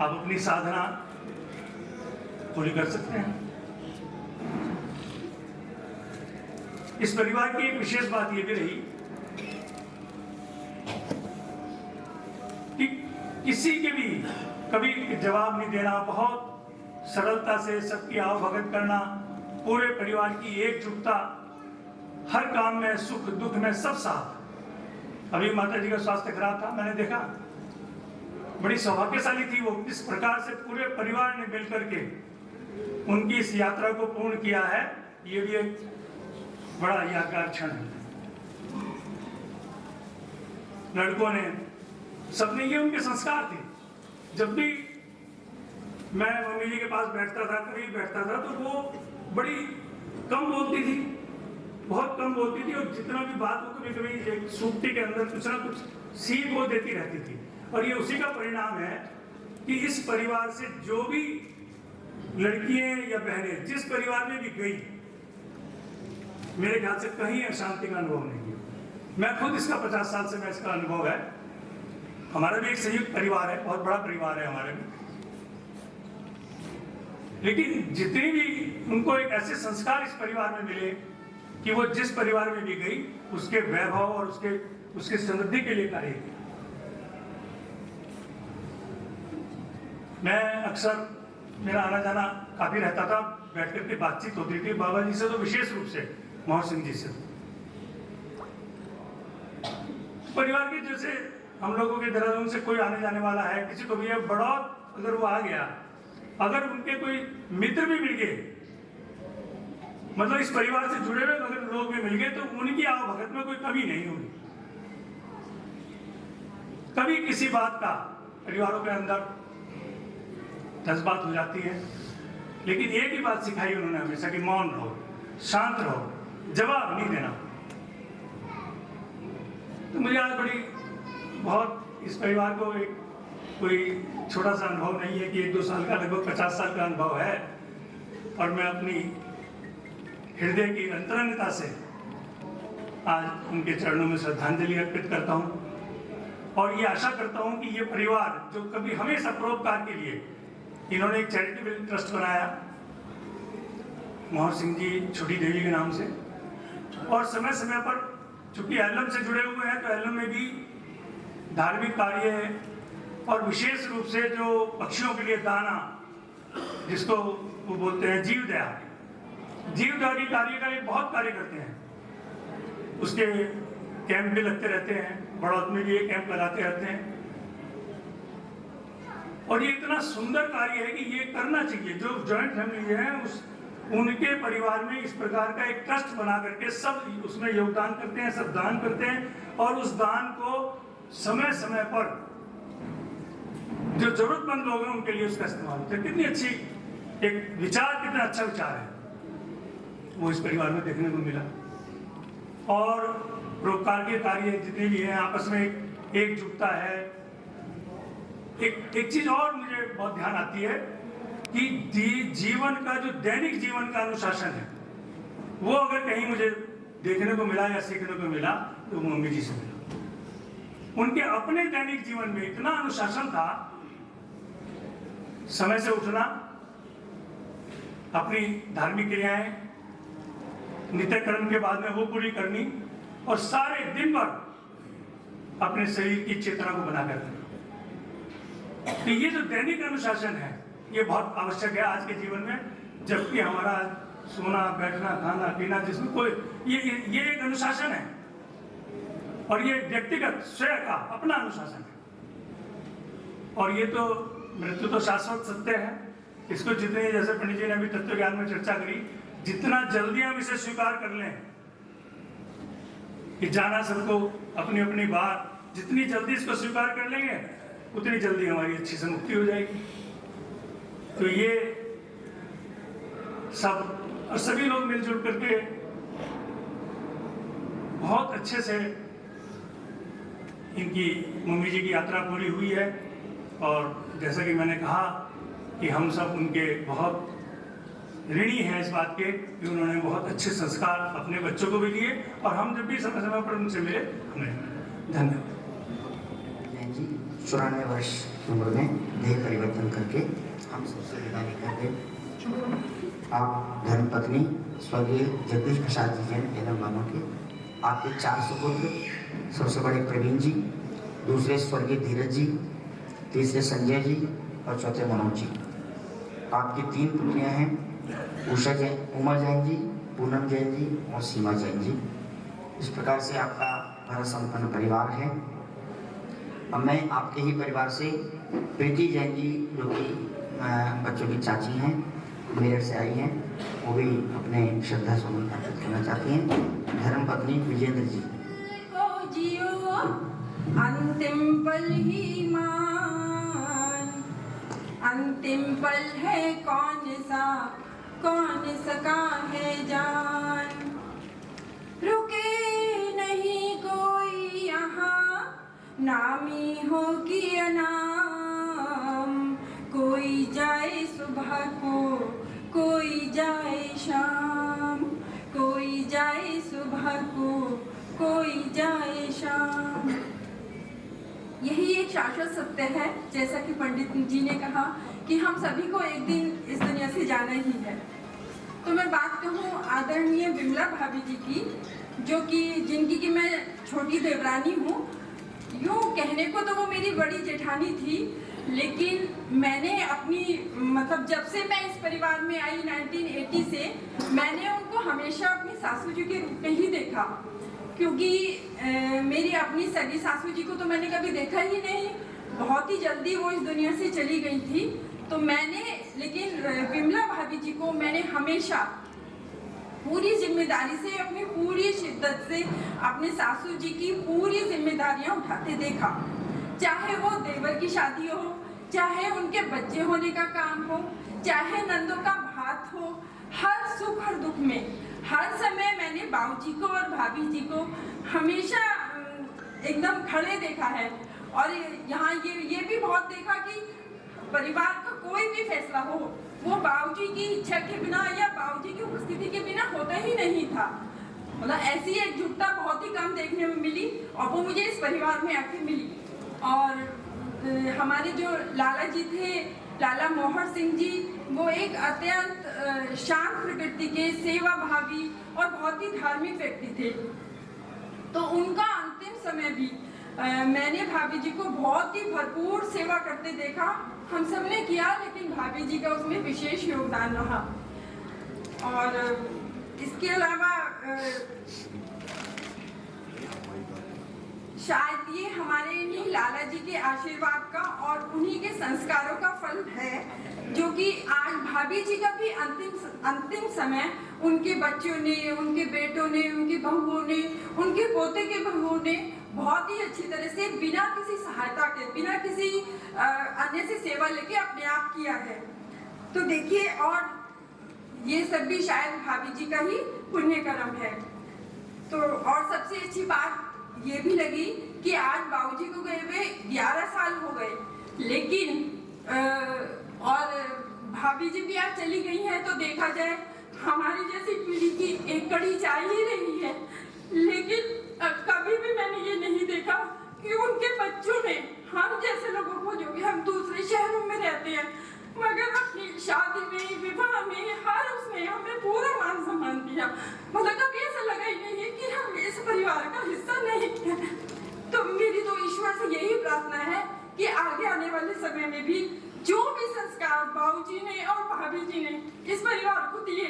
आप अपनी साधना पूरी कर सकते हैं। इस परिवार की एक विशेष बात यह भी रही कि किसी के भी कभी जवाब नहीं देना, बहुत सरलता से सबकी आवभगत करना, पूरे परिवार की एकजुटता, हर काम में, सुख दुख में सब साथ। अभी माता जी का स्वास्थ्य खराब था, मैंने देखा, बड़ी सौभाग्यशाली थी वो, इस प्रकार से पूरे परिवार ने मिलकर के उनकी इस यात्रा को पूर्ण किया है। ये भी एक बड़ा यादगार क्षण है। लड़कों ने सपने ये उनके संस्कार थे। जब भी मैं मम्मी जी के पास बैठता था, कभी बैठता था, तो वो बड़ी कम बोलती थी, बहुत कम बोलती थी, और जितना भी बात वो कभी कभी एक सूक्ति के अंदर कुछ ना कुछ सीख वो देती रहती थी। और ये उसी का परिणाम है कि इस परिवार से जो भी लड़कियां या बहनें जिस परिवार में भी गई, मेरे ख्याल से कहीं अशांति का अनुभव नहीं है। मैं खुद इसका 50 साल से मैं इसका अनुभव है। हमारा भी एक संयुक्त परिवार है, बहुत बड़ा परिवार है हमारे में, लेकिन जितनी भी उनको एक ऐसे संस्कार इस परिवार में मिले कि वो जिस परिवार में भी गई उसके वैभव और उसके समृद्धि के लिए कार्य किया। मैं अक्सर, मेरा आना जाना काफी रहता था, बैठ करके बातचीत होती थी बाबा जी से, तो विशेष रूप से मोहन सिंह जी से। परिवार के जैसे हम लोगों के देहरादून से कोई आने जाने वाला है, किसी को भी बड़ा अगर वो आ गया, अगर उनके कोई मित्र भी मिल गए, मतलब इस परिवार से जुड़े हुए अगर लोग भी मिल गए, तो उनकी आवभगत में कोई कमी नहीं होगी। कभी किसी बात का परिवारों के अंदर 10 बात हो जाती है, लेकिन एक ही बात सिखाई उन्होंने हमेशा कि मौन रहो, शांत रहो, जवाब नहीं देना। तो मुझे आज बहुत इस परिवार को एक कोई छोटा सा अनुभव नहीं है कि 1-2 साल का, लगभग 50 साल का अनुभव है। और मैं अपनी हृदय की अंतरंगता से आज उनके चरणों में श्रद्धांजलि अर्पित करता हूँ, और ये आशा करता हूँ कि ये परिवार जो कभी हमेशा परोपकार के लिए, इन्होंने एक चैरिटेबल ट्रस्ट बनाया मोहन सिंह जी छोटी देवी के नाम से, और समय समय पर चूंकि एलएम से जुड़े हुए हैं, तो एलएम में भी धार्मिक कार्य और विशेष रूप से जो पक्षियों के लिए दाना, जिसको वो बोलते हैं जीवदया की कार्य का ये बहुत कार्य करते हैं। उसके कैंप भी लगते रहते हैं, बड़ौत में भी ये कैंप लगाते रहते हैं, और ये इतना सुंदर कार्य है कि ये करना चाहिए। जो जॉइंट फैमिली है उनके परिवार में इस प्रकार का एक ट्रस्ट बना करके सब उसमें योगदान करते हैं, सब दान करते हैं, और उस दान को समय समय पर जो जरूरतमंद लोग हैं उनके लिए उसका इस्तेमाल होता है। कितनी अच्छी एक विचार, कितना अच्छा विचार है वो इस परिवार में देखने को मिला। और परोपकार के कार्य जितने भी हैं, आपस में एकजुटता है। एक चीज और मुझे बहुत ध्यान आती है कि जीवन का जो दैनिक जीवन का अनुशासन है, वो अगर कहीं मुझे देखने को मिला या सीखने को मिला तो मम्मी जी से मिला। उनके अपने दैनिक जीवन में इतना अनुशासन था, समय से उठना, अपनी धार्मिक क्रियाएं नित्य कर्म के बाद में वो पूरी करनी, और सारे दिन भर अपने शरीर की चेतना को बनाकर रखना। तो ये जो दैनिक अनुशासन है ये बहुत आवश्यक है आज के जीवन में, जबकि हमारा सोना, बैठना, खाना, पीना, जिसमें कोई ये एक अनुशासन है, और ये व्यक्तिगत स्वयं का अपना अनुशासन है। और ये तो मृत्यु तो शाश्वत सत्य है। इसको जितने, जैसे पंडित जी ने अभी तत्व ज्ञान में चर्चा करी, जितना जल्दी हम इसे स्वीकार कर लें कि जाना सबको अपनी अपनी बात, जितनी जल्दी इसको स्वीकार कर लेंगे उतनी जल्दी हमारी अच्छी से मुक्ति हो जाएगी। तो ये सब और सभी लोग मिलजुल करके बहुत अच्छे से इनकी मम्मी जी की यात्रा पूरी हुई है। और जैसा कि मैंने कहा कि हम सब उनके बहुत ऋणी हैं इस बात के कि उन्होंने बहुत अच्छे संस्कार अपने बच्चों को भी दिए, और हम जब भी समय समय पर उनसे मिले हमें। धन्यवाद। जैन जी 94 वर्ष की उम्र में देह परिवर्तन करके हम सबसे विदा लेकर के आप धर्मपत्नी स्वर्गीय जगदीश प्रसाद जी जैन एवं मामा के आपके 4 सुपुत्र, सबसे बड़े प्रवीण जी, दूसरे स्वर्गीय धीरज जी, तीसरे संजय जी और चौथे मनोज जी। आपकी 3 पुत्रियां हैं, उमा जैन जी, पूनम जैन जी और सीमा जैन जी। इस प्रकार से आपका भरा संपन्न परिवार है। अब मैं आपके ही परिवार से प्रीति जैन जी, जो कि बच्चों की चाची हैं, मेरठ से आई हैं, वो भी अपने श्रद्धा सुमन अर्पित करना चाहती हैं। धर्मपत्नी विजेंद्र जी। अंतिम पल ही मान, अंतिम पल है कौन सका है जान। रुके नहीं कोई यहाँ, नामी हो कि अनाम, कोई जाए सुबह को, कोई जाए शाम, कोई जाए सुबह को, कोई जाए शाम। यही एक शाश्वत सत्य है, जैसा कि पंडित जी ने कहा कि हम सभी को एक दिन इस दुनिया से जाना ही है। तो मैं बात कहूँ आदरणीय विमला भाभी जी की, जो कि जिनकी कि मैं छोटी देवरानी हूँ। यूँ कहने को तो वो मेरी बड़ी जेठानी थी, लेकिन मैंने अपनी मतलब जब से मैं इस परिवार में आई 1980 से, मैंने उनको हमेशा अपनी सासू जी के रूप में ही देखा, क्योंकि मेरी अपनी सगी सासू जी को तो मैंने कभी देखा ही नहीं, बहुत ही जल्दी वो इस दुनिया से चली गई थी। तो मैंने लेकिन विमला भाभी जी को मैंने हमेशा पूरी जिम्मेदारी से, अपनी पूरी शिद्दत से अपने सासू जी की पूरी जिम्मेदारियां उठाते देखा। चाहे वो देवर की शादी हो, चाहे उनके बच्चे होने का काम हो, चाहे नंदों का भात हो, हर सुख और दुख में हर समय मैंने बाबूजी को और भाभी जी को हमेशा एकदम खड़े देखा है। और यहाँ ये भी बहुत देखा कि परिवार का कोई भी फैसला हो, वो बाबूजी की इच्छा के बिना या बाबूजी की उपस्थिति के बिना होता ही नहीं था। मतलब ऐसी एकजुटता बहुत ही कम देखने में मिली, और वो मुझे इस परिवार में आके मिली। और हमारे जो लाला जी थे, लाला मोहर सिंह जी, वो एक अत्यंत शांत प्रकृति के, सेवा भावी और बहुत ही धार्मिक व्यक्ति थे। तो उनका अंतिम समय भी मैंने भाभी जी को बहुत ही भरपूर सेवा करते देखा। हम सब ने किया, लेकिन भाभी जी का उसमें विशेष योगदान रहा। और इसके अलावा शायद ये हमारे इन्हीं लाला जी के आशीर्वाद का और उन्हीं के संस्कारों का फल है, जो कि आज भाभी जी का भी अंतिम समय उनके बच्चों ने, उनके बेटों ने, उनकी बहुओं ने, उनके पोते के बहुओं ने बहुत ही अच्छी तरह से बिना किसी सहायता के, बिना किसी अन्य से सेवा लेके अपने आप किया है। तो देखिए, और ये सब भी शायद भाभी जी का ही पुण्य कर्म है। तो और सबसे अच्छी बात ये भी लगी कि आज बाबूजी को गए हुए 11 साल हो गए, लेकिन और भाभी जी भी आज चली गई हैं, तो देखा जाए हमारी जैसी पीढ़ी की एक कड़ी जा ही रही है। लेकिन कभी भी मैंने ये नहीं देखा कि उनके बच्चों ने हम जैसे लोगों को, जो कि हम दूसरे शहरों में रहते हैं, मगर अपनी शादी में, विवाह में, हर उसमें हमें पूरा मान सम्मान दिया। मतलब कभी ऐसा लगा ही नहीं है कि हम इस परिवार का हिस्सा नहीं है। तो मेरी तो ईश्वर से यही प्रार्थना है कि आगे आने वाले समय में भी जो भी संस्कार बाबूजी ने और भाभी जी ने इस परिवार को दिए,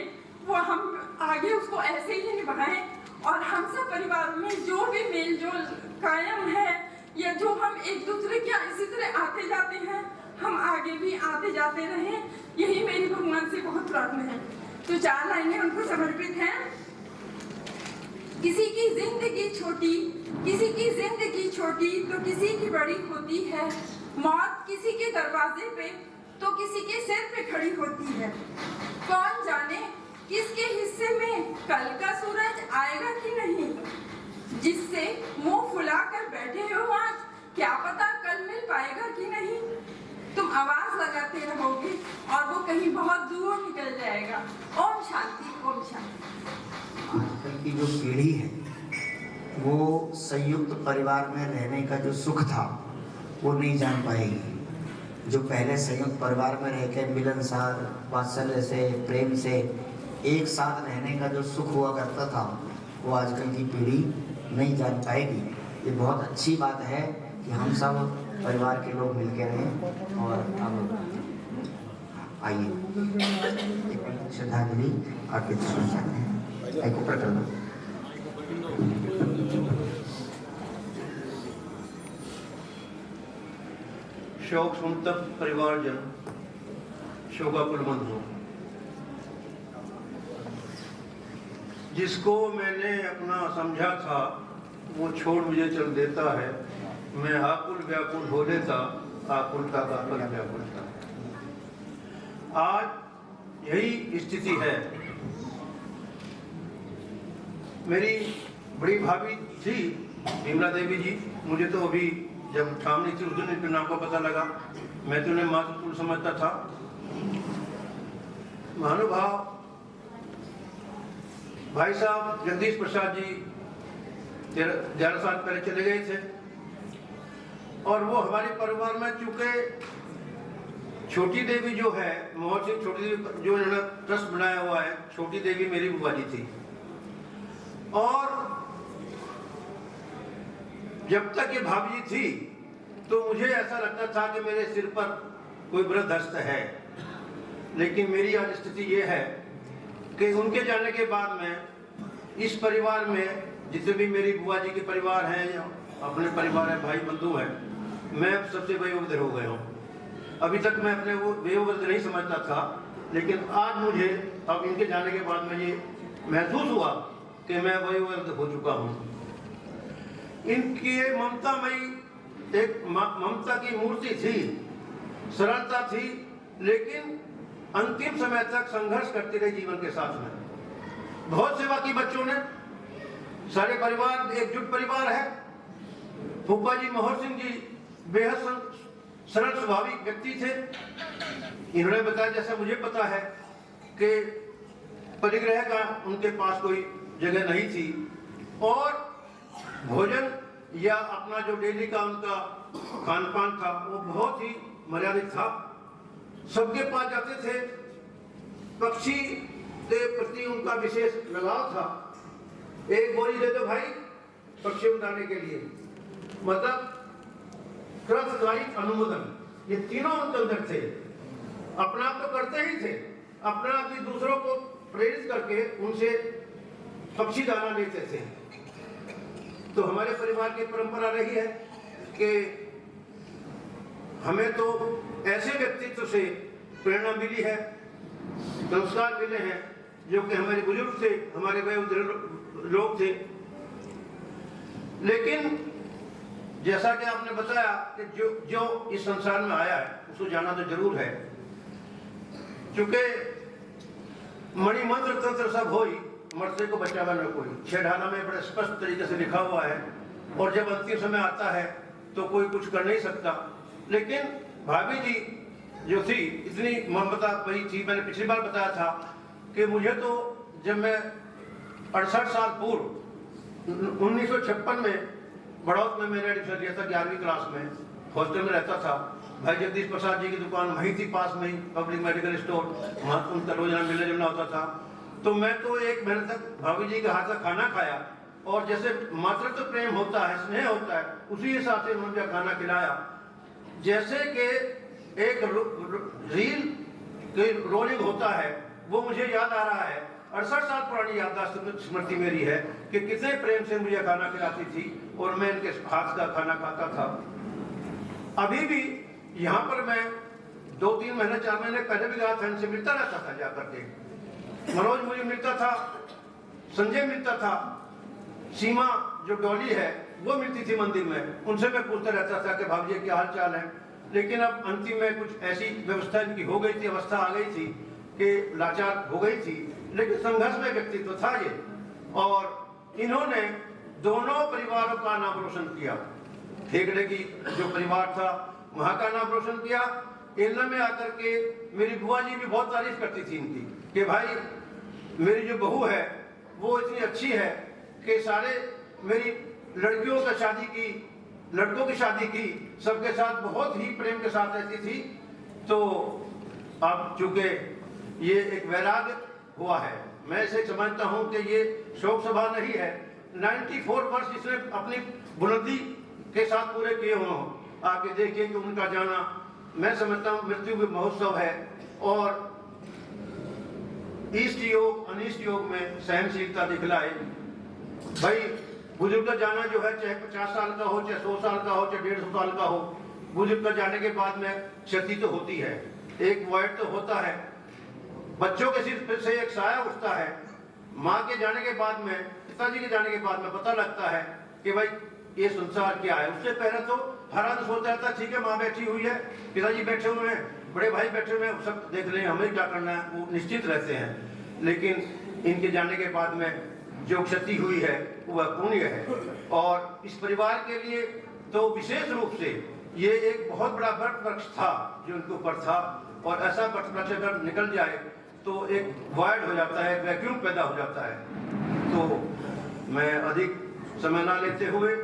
वो हम आगे उसको ऐसे ही निभाएं, और हम सब परिवार में जो भी मेल जोल कायम है, या जो हम एक दूसरे के इसी तरह आते जाते हैं, हम आगे भी आते जाते रहें। यही मेरी भगवान से बहुत प्रार्थना है। तो 4 लाइनें उनको समर्पित हैं। किसी की जिंदगी छोटी, किसी की जिंदगी छोटी तो किसी की बड़ी होती है। मौत किसी के दरवाजे पे तो किसी के सिर पे खड़ी होती है। कौन जाने किसके हिस्से में कल का सूरज आएगा कि नहीं। जिससे मुंह फुलाकर बैठे हो आज, क्या पता कल मिल पाएगा कि नहीं। तुम आवाज लगाते रहोगे और वो कहीं बहुत दूर निकल जाएगा। ओम शांति, ओम शांति। आजकल की जो पीढ़ी है, वो संयुक्त परिवार में रहने का जो सुख था वो नहीं जान पाएगी। जो पहले संयुक्त परिवार में रह के मिलनसार, वात्सल्य से, प्रेम से एक साथ रहने का जो सुख हुआ करता था, वो आजकल की पीढ़ी नहीं जान पाएगी। ये बहुत अच्छी बात है कि हम सब परिवार के लोग मिलकर रहें। और अब आइए श्रद्धांजलि अर्पित करना चाहते हैं। एक ऊपर कर दो। शोक संतप्त परिवारजन, शोकाकुल बंधु, जिसको मैंने अपना समझा था वो छोड़ मुझे चल देता है। मैं आकुल व्याकुल हो लेता, आकुल का व्याकुल व्याकुल था। आज यही स्थिति है। मेरी बड़ी भाभी थी विमला देवी जी, मुझे तो अभी जब सामने थी उस दिन इनके नाम का पता लगा, मैं तो उन्हें मातृतुल्य समझता था। महानुभाव भाई साहब जगदीश प्रसाद जी 11 साल पहले चले गए थे, और वो हमारे परिवार में चूंकि छोटी देवी जो है, मोहन सिंह छोटी देवी जो इन्होंने ट्रस्ट बनाया हुआ है, छोटी देवी मेरी बुआ जी थी। और जब तक ये भाभी जी थी तो मुझे ऐसा लगता था कि मेरे सिर पर कोई वृद्धस्त है, लेकिन मेरी आज स्थिति ये है कि उनके जाने के बाद में इस परिवार में जितने भी मेरी बुआ जी के परिवार हैं या अपने परिवार है, भाई बंधु हैं, मैं अब सबसे वयोवृद्ध हो गया हूँ। अभी तक मैं अपने वो वयोवृद्ध नहीं समझता था, लेकिन आज मुझे अब इनके जाने के बाद में ये महसूस हुआ कि मैं वयोवृद्ध हो चुका हूँ। इनकी ममतामयी एक ममता की मूर्ति थी, सरलता थी, लेकिन अंतिम समय तक संघर्ष करती रही जीवन के साथ में। बहुत सेवा की बच्चों ने, सारे परिवार एकजुट परिवार है। फूफा जी मोहर सिंह जी बेहद सरल स्वाभाविक व्यक्ति थे। इन्होंने बताया, जैसा मुझे पता है, कि परिग्रह का उनके पास कोई जगह नहीं थी, और भोजन या अपना जो डेली का उनका खान पान था वो बहुत ही मर्यादित था। सबके पास जाते थे। पक्षी के प्रति उनका विशेष लगाव था। एक बोरी दे दो भाई पक्षी उड़ाने के लिए, मतलब अनुमोदन, ये तीनों उनके अंदर थे। अपना आप तो करते ही थे, अपना आप भी दूसरों को प्रेरित करके उनसे पक्षी दाना लेते थे। तो हमारे परिवार की परंपरा रही है कि हमें तो ऐसे व्यक्तित्व से प्रेरणा मिली है, संस्कार मिले हैं, जो कि हमारे बुजुर्ग थे, हमारे वयोवृद्ध लोग थे। लेकिन जैसा कि आपने बताया कि जो इस संसार में आया है उसको जाना तो जरूर है, क्योंकि मणिमंत्र तंत्र सब होई, मरते को बचावा न कोई, 6 ढाला में बड़े स्पष्ट तरीके से लिखा हुआ है। और जब अंतिम समय आता है तो कोई कुछ कर नहीं सकता। लेकिन भाभी जी जो थी, इतनी ममता भरी थी। मैंने पिछली बार बताया था कि मुझे तो जब मैं 68 साल पूर्व 1956 में बड़ौत में मैंने एडमिशन लिया था, 11वीं क्लास में, हॉस्टल में रहता था। भाई जगदीश प्रसाद जी की दुकान वहीं थी, पास में ही पब्लिक मेडिकल स्टोर, वहाँ उनका रोजाना मिलना जुलना होता था। तो मैं तो 1 महीने तक भाभी जी के हाथ का खाना खाया, और जैसे मातृत्व प्रेम होता है, स्नेह होता है, उसी हिसाब से उन्होंने खाना खिलाया। जैसे कि एक रील के रोलिंग होता है, वो मुझे याद आ रहा है। 68 साल पुरानी याददाश्त स्मृति मेरी है कि कितने प्रेम से मुझे खाना खिलाती थी, और मैं इनके हाथ का खाना खाता था। अभी भी यहाँ पर मैं 2-3 महीने 4 महीने पहले भी गया था, इनसे मिलता रहता था जाकर के। मनोज मुझे मिलता था, संजय मिलता था, सीमा जो डॉली है वो मिलती थी मंदिर में, उनसे मैं पूछता रहता था कि भाभी जी क्या हाल चाल है। लेकिन अब अंतिम में कुछ ऐसी व्यवस्था इनकी हो गई थी, अवस्था आ गई थी कि लाचार हो गई थी, लेकिन संघर्ष में व्यक्तित्व था ये। और इन्होंने दोनों परिवारों का नाम रोशन किया। ठेकड़े की जो परिवार था वहां का नाम रोशन किया। एलना में आकर के मेरी बुआ जी भी बहुत तारीफ करती थी इनकी कि भाई मेरी जो बहू है वो इतनी अच्छी है कि सारे मेरी लड़कियों का शादी की, लड़कों की शादी की, सबके साथ बहुत ही प्रेम के साथ रहती थी। तो अब चूंकि ये एक वैराग्य हुआ है, मैं इसे समझता हूँ कि ये शोक सभा नहीं है। 94 वर्ष इसने अपनी बुलंदी के साथ पूरे किए हों। आके देखिए कि उनका जाना, मैं समझता हूँ मृत्यु भी महोत्सव है। और इष्ट योग अनिष्ट योग में सहनशीलता दिखलाए। भाई बुजुर्ग का जाना जो है, चाहे 50 साल का हो, चाहे 100 साल का हो, चाहे 150 साल का हो, बुजुर्ग का जाने के बाद में क्षति तो होती है, एक वॉइड तो होता है। बच्चों के सिर से एक साया उठता है। माँ के जाने के बाद में, पिताजी के जाने के बाद में पता लगता है कि भाई ये संसार क्या है। उससे पहले तो हर आदमी सोचता था ठीक है माँ बैठी हुई है, पिताजी बैठे हुए हैं, बड़े भाई बैठे हुए हैं, सब देख लें हमें क्या करना है, वो निश्चित रहते हैं। लेकिन इनके जाने के बाद में जो क्षति हुई है वह पुण्य है। और इस परिवार के लिए तो विशेष रूप से ये एक बहुत बड़ा वट वृक्ष था जो उनके ऊपर था, और ऐसा वट वृक्ष अगर निकल जाए तो एक वॉइड हो जाता है, वैक्यूम पैदा हो जाता है। तो मैं अधिक समय ना लेते हुए,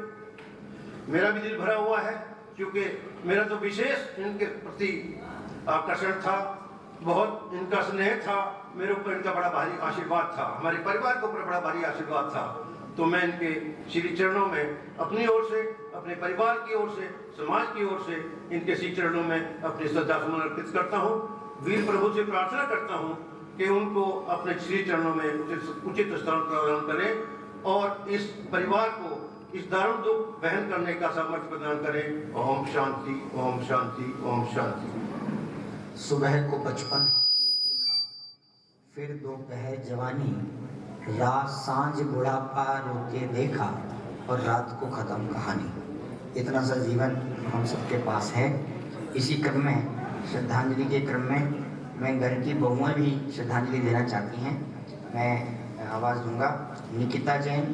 मेरा भी दिल भरा हुआ है क्योंकि मेरा तो विशेष इनके प्रति आकर्षण था, बहुत इनका स्नेह था, मेरे ऊपर इनका बड़ा भारी आशीर्वाद था, हमारे परिवार के ऊपर बड़ा भारी आशीर्वाद था। तो मैं इनके श्री चरणों में अपनी ओर से, अपने परिवार की ओर से, समाज की ओर से इनके श्री चरणों में अपनी श्रद्धा सुमन अर्पित करता हूँ। वीर प्रभु से प्रार्थना करता हूँ कि उनको अपने श्री चरणों में उचित स्थान प्रदान करें और इस परिवार को इस दारुण दुख वहन करने का सामर्थ्य प्रदान करें। ओम शांति, ओम शांति, ओम शांति। सुबह को बचपन देखा, फिर दोपहर जवानी, रात सांझ बुढ़ापा रोके देखा, और रात को खत्म कहानी। इतना सा जीवन हम सबके पास है। इसी क्रम में, श्रद्धांजलि के क्रम में, मैं घर की बहुएं भी श्रद्धांजलि देना चाहती हैं। मैं आवाज़ दूंगा। निकिता जैन,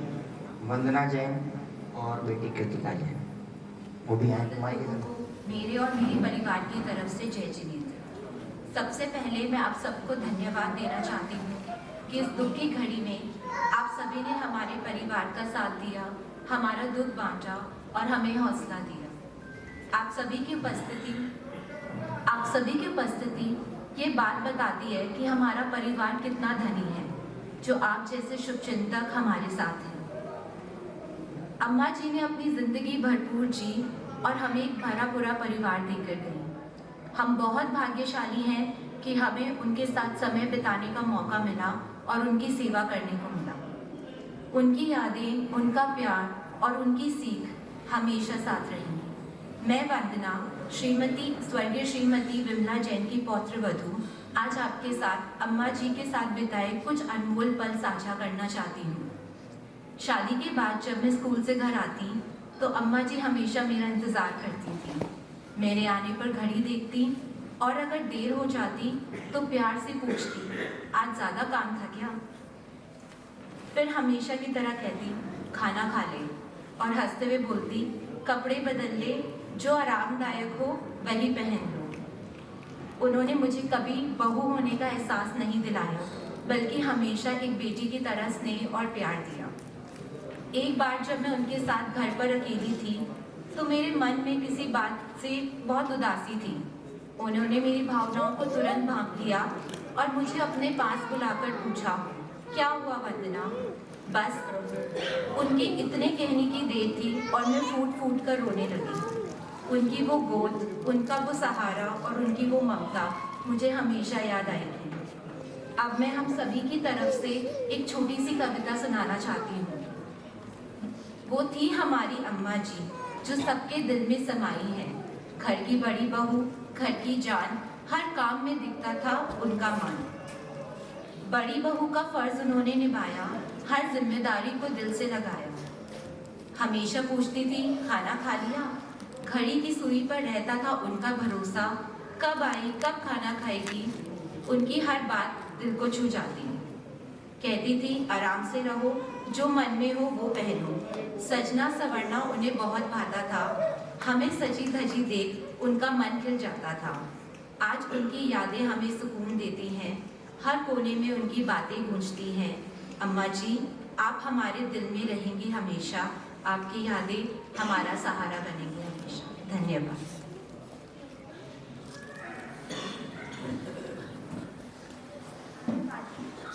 वंदना जैन और बेटी कृतिका जैन, वो भी आए तुम्हारे साथ। मेरे और मेरे परिवार की तरफ से जय जिनेंद्र। सबसे पहले मैं आप सबको धन्यवाद देना चाहती हूँ कि इस दुख की घड़ी में आप सभी ने हमारे परिवार का साथ दिया, हमारा दुख बांटा और हमें हौसला दिया। आप सभी की उपस्थिति ये बात बताती है कि हमारा परिवार कितना धनी है, जो आप जैसे शुभचिंतक हमारे साथ हैं। अम्मा जी ने अपनी जिंदगी भरपूर जी और हमें एक भरा पूरा परिवार देकर गई। हम बहुत भाग्यशाली हैं कि हमें उनके साथ समय बिताने का मौका मिला और उनकी सेवा करने को मिला। उनकी यादें, उनका प्यार और उनकी सीख हमेशा साथ रहेंगी। मैं वंदना, स्वर्गीय श्रीमती विमला जैन की पौत्र वधू, आज आपके साथ अम्मा जी के साथ बिताए कुछ अनमोल पल साझा करना चाहती हूँ। शादी के बाद जब मैं स्कूल से घर आती तो अम्मा जी हमेशा मेरा इंतज़ार करती थी। मेरे आने पर घड़ी देखती और अगर देर हो जाती तो प्यार से पूछती, आज ज़्यादा काम था क्या? फिर हमेशा की तरह कहती, खाना खा ले, और हंसते हुए बोलती, कपड़े बदल ले, जो आरामदायक हो वही पहन लो। उन्होंने मुझे कभी बहू होने का एहसास नहीं दिलाया, बल्कि हमेशा एक बेटी की तरह स्नेह और प्यार दिया। एक बार जब मैं उनके साथ घर पर अकेली थी तो मेरे मन में किसी बात से बहुत उदासी थी। उन्होंने मेरी भावनाओं को तुरंत भांप लिया और मुझे अपने पास बुलाकर पूछा, क्या हुआ वंदना? बस उनके इतने कहने की देर थी और मैं फूट फूट कर रोने लगी। उनकी वो गोद, उनका वो सहारा और उनकी वो ममता मुझे हमेशा याद आएगी। अब मैं हम सभी की तरफ से एक छोटी सी कविता सुनाना चाहती हूँ। वो थी हमारी अम्मा जी, जो सबके दिल में समाई है। घर की बड़ी बहू, घर की जान, हर काम में दिखता था उनका मान। बड़ी बहू का फर्ज उन्होंने निभाया, हर जिम्मेदारी को दिल से लगाया। हमेशा पूछती थी, खाना खा लिया? घड़ी की सुई पर रहता था उनका भरोसा, कब आई, कब खाना खाएगी? उनकी हर बात दिल को छू जाती। कहती थी, आराम से रहो, जो मन में हो वो पहनो। सजना संवरना उन्हें बहुत भाता था, हमें सजी धजी देख उनका मन खिल जाता था। आज उनकी यादें हमें सुकून देती हैं, हर कोने में उनकी बातें गूंजती हैं। अम्मा जी, आप हमारे दिल में रहेंगी हमेशा, आपकी यादें हमारा सहारा बनेंगी हमेशा। धन्यवाद।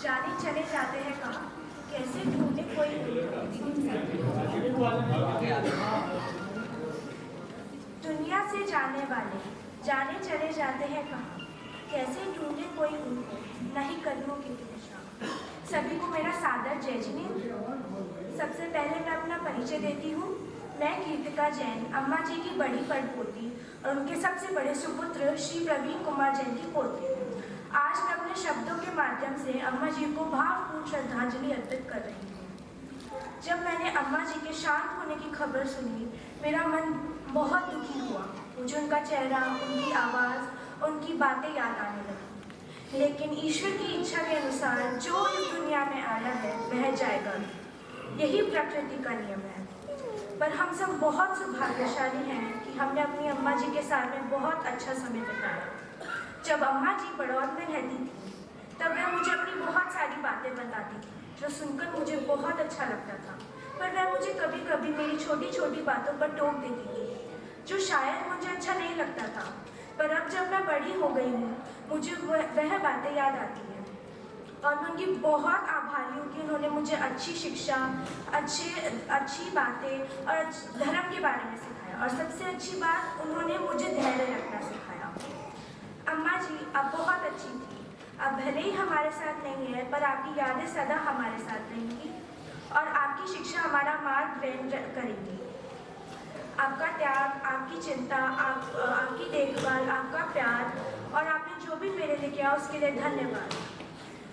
जाने चले जाते हैं कहाँ, कैसे ढूंढे कोई। दुनिया से जाने वाले जाने चले जाते हैं कहाँ, कैसे ढूंढे कोई उनको, नहीं कदमों की दिशा। सभी को मेरा सादर जय जिनेंद्र। सबसे पहले मैं अपना परिचय देती हूँ। मैं कृतिका जैन, अम्मा जी की बड़ी पड़पोती और उनके सबसे बड़े सुपुत्र श्री प्रवीण कुमार जैन की पोती हूँ। आज मैं अपने शब्दों के माध्यम से अम्मा जी को भावपूर्ण श्रद्धांजलि अर्पित कर रही हूँ। जब मैंने अम्मा जी के शांत होने की खबर सुनी, मेरा मन बहुत दुखी हुआ। मुझे उनका चेहरा, उनकी आवाज़, उनकी बातें याद आने लगी। लेकिन ईश्वर की इच्छा के अनुसार जो इस दुनिया में आया है वह जाएगा, यही प्रकृति का नियम है। पर हम सब बहुत सौभाग्यशाली हैं कि हमने अपनी अम्मा जी के साथ में बहुत अच्छा समय बिताया। जब अम्मा जी बड़ौद में रहती थी तब वह मुझे अपनी बहुत सारी बातें बताती थी, जो सुनकर मुझे बहुत अच्छा लगता था। पर वह मुझे कभी कभी मेरी छोटी छोटी बातों पर टोक देती थी, जो शायद मुझे अच्छा नहीं लगता था। पर अब जब मैं बड़ी हो गई हूँ, मुझे वह बातें याद आती हैं और मैं उनकी बहुत आभारी हूँ कि उन्होंने मुझे अच्छी शिक्षा, अच्छी बातें और धर्म के बारे में सिखाया। और सबसे अच्छी बात, उन्होंने मुझे धैर्य रखना सिखाया। अम्मा जी अब बहुत अच्छी थी। अब भले ही हमारे साथ नहीं है, पर आपकी यादें सदा हमारे साथ रहेंगी और आपकी शिक्षा हमारा मार्ग ग्रहण करेगी। आपका त्याग, आपकी चिंता, आपकी देखभाल, आपका प्यार और आपने जो भी मेरे लिए किया उसके लिए धन्यवाद।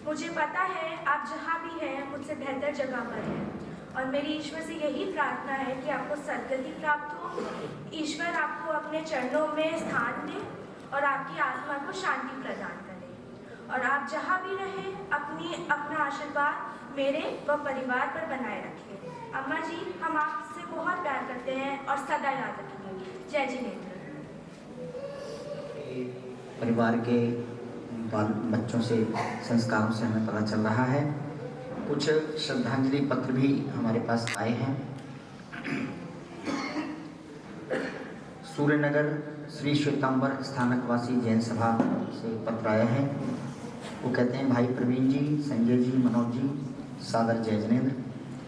मुझे पता है आप जहाँ भी हैं मुझसे बेहतर जगह पर हैं और मेरी ईश्वर से यही प्रार्थना है कि आपको सद्गति प्राप्त हो, ईश्वर आपको अपने चरणों में स्थान दे और आपकी आत्मा को शांति प्रदान करे। और आप जहाँ भी रहें अपना आशीर्वाद मेरे व परिवार पर बनाए रखें। अम्मा जी, हम आपसे बहुत प्यार करते हैं और सदा याद रखेंगे। जय जिनेंद्र। परिवार के बाल बच्चों से, संस्कारों से हमें पता चल रहा है। कुछ श्रद्धांजलि पत्र भी हमारे पास आए हैं। सूर्यनगर श्री श्वेतांबर स्थानकवासी जैन सभा से पत्र आया है। वो कहते हैं, भाई प्रवीण जी, संजय जी, मनोज जी, सादर जय जिनेंद्र।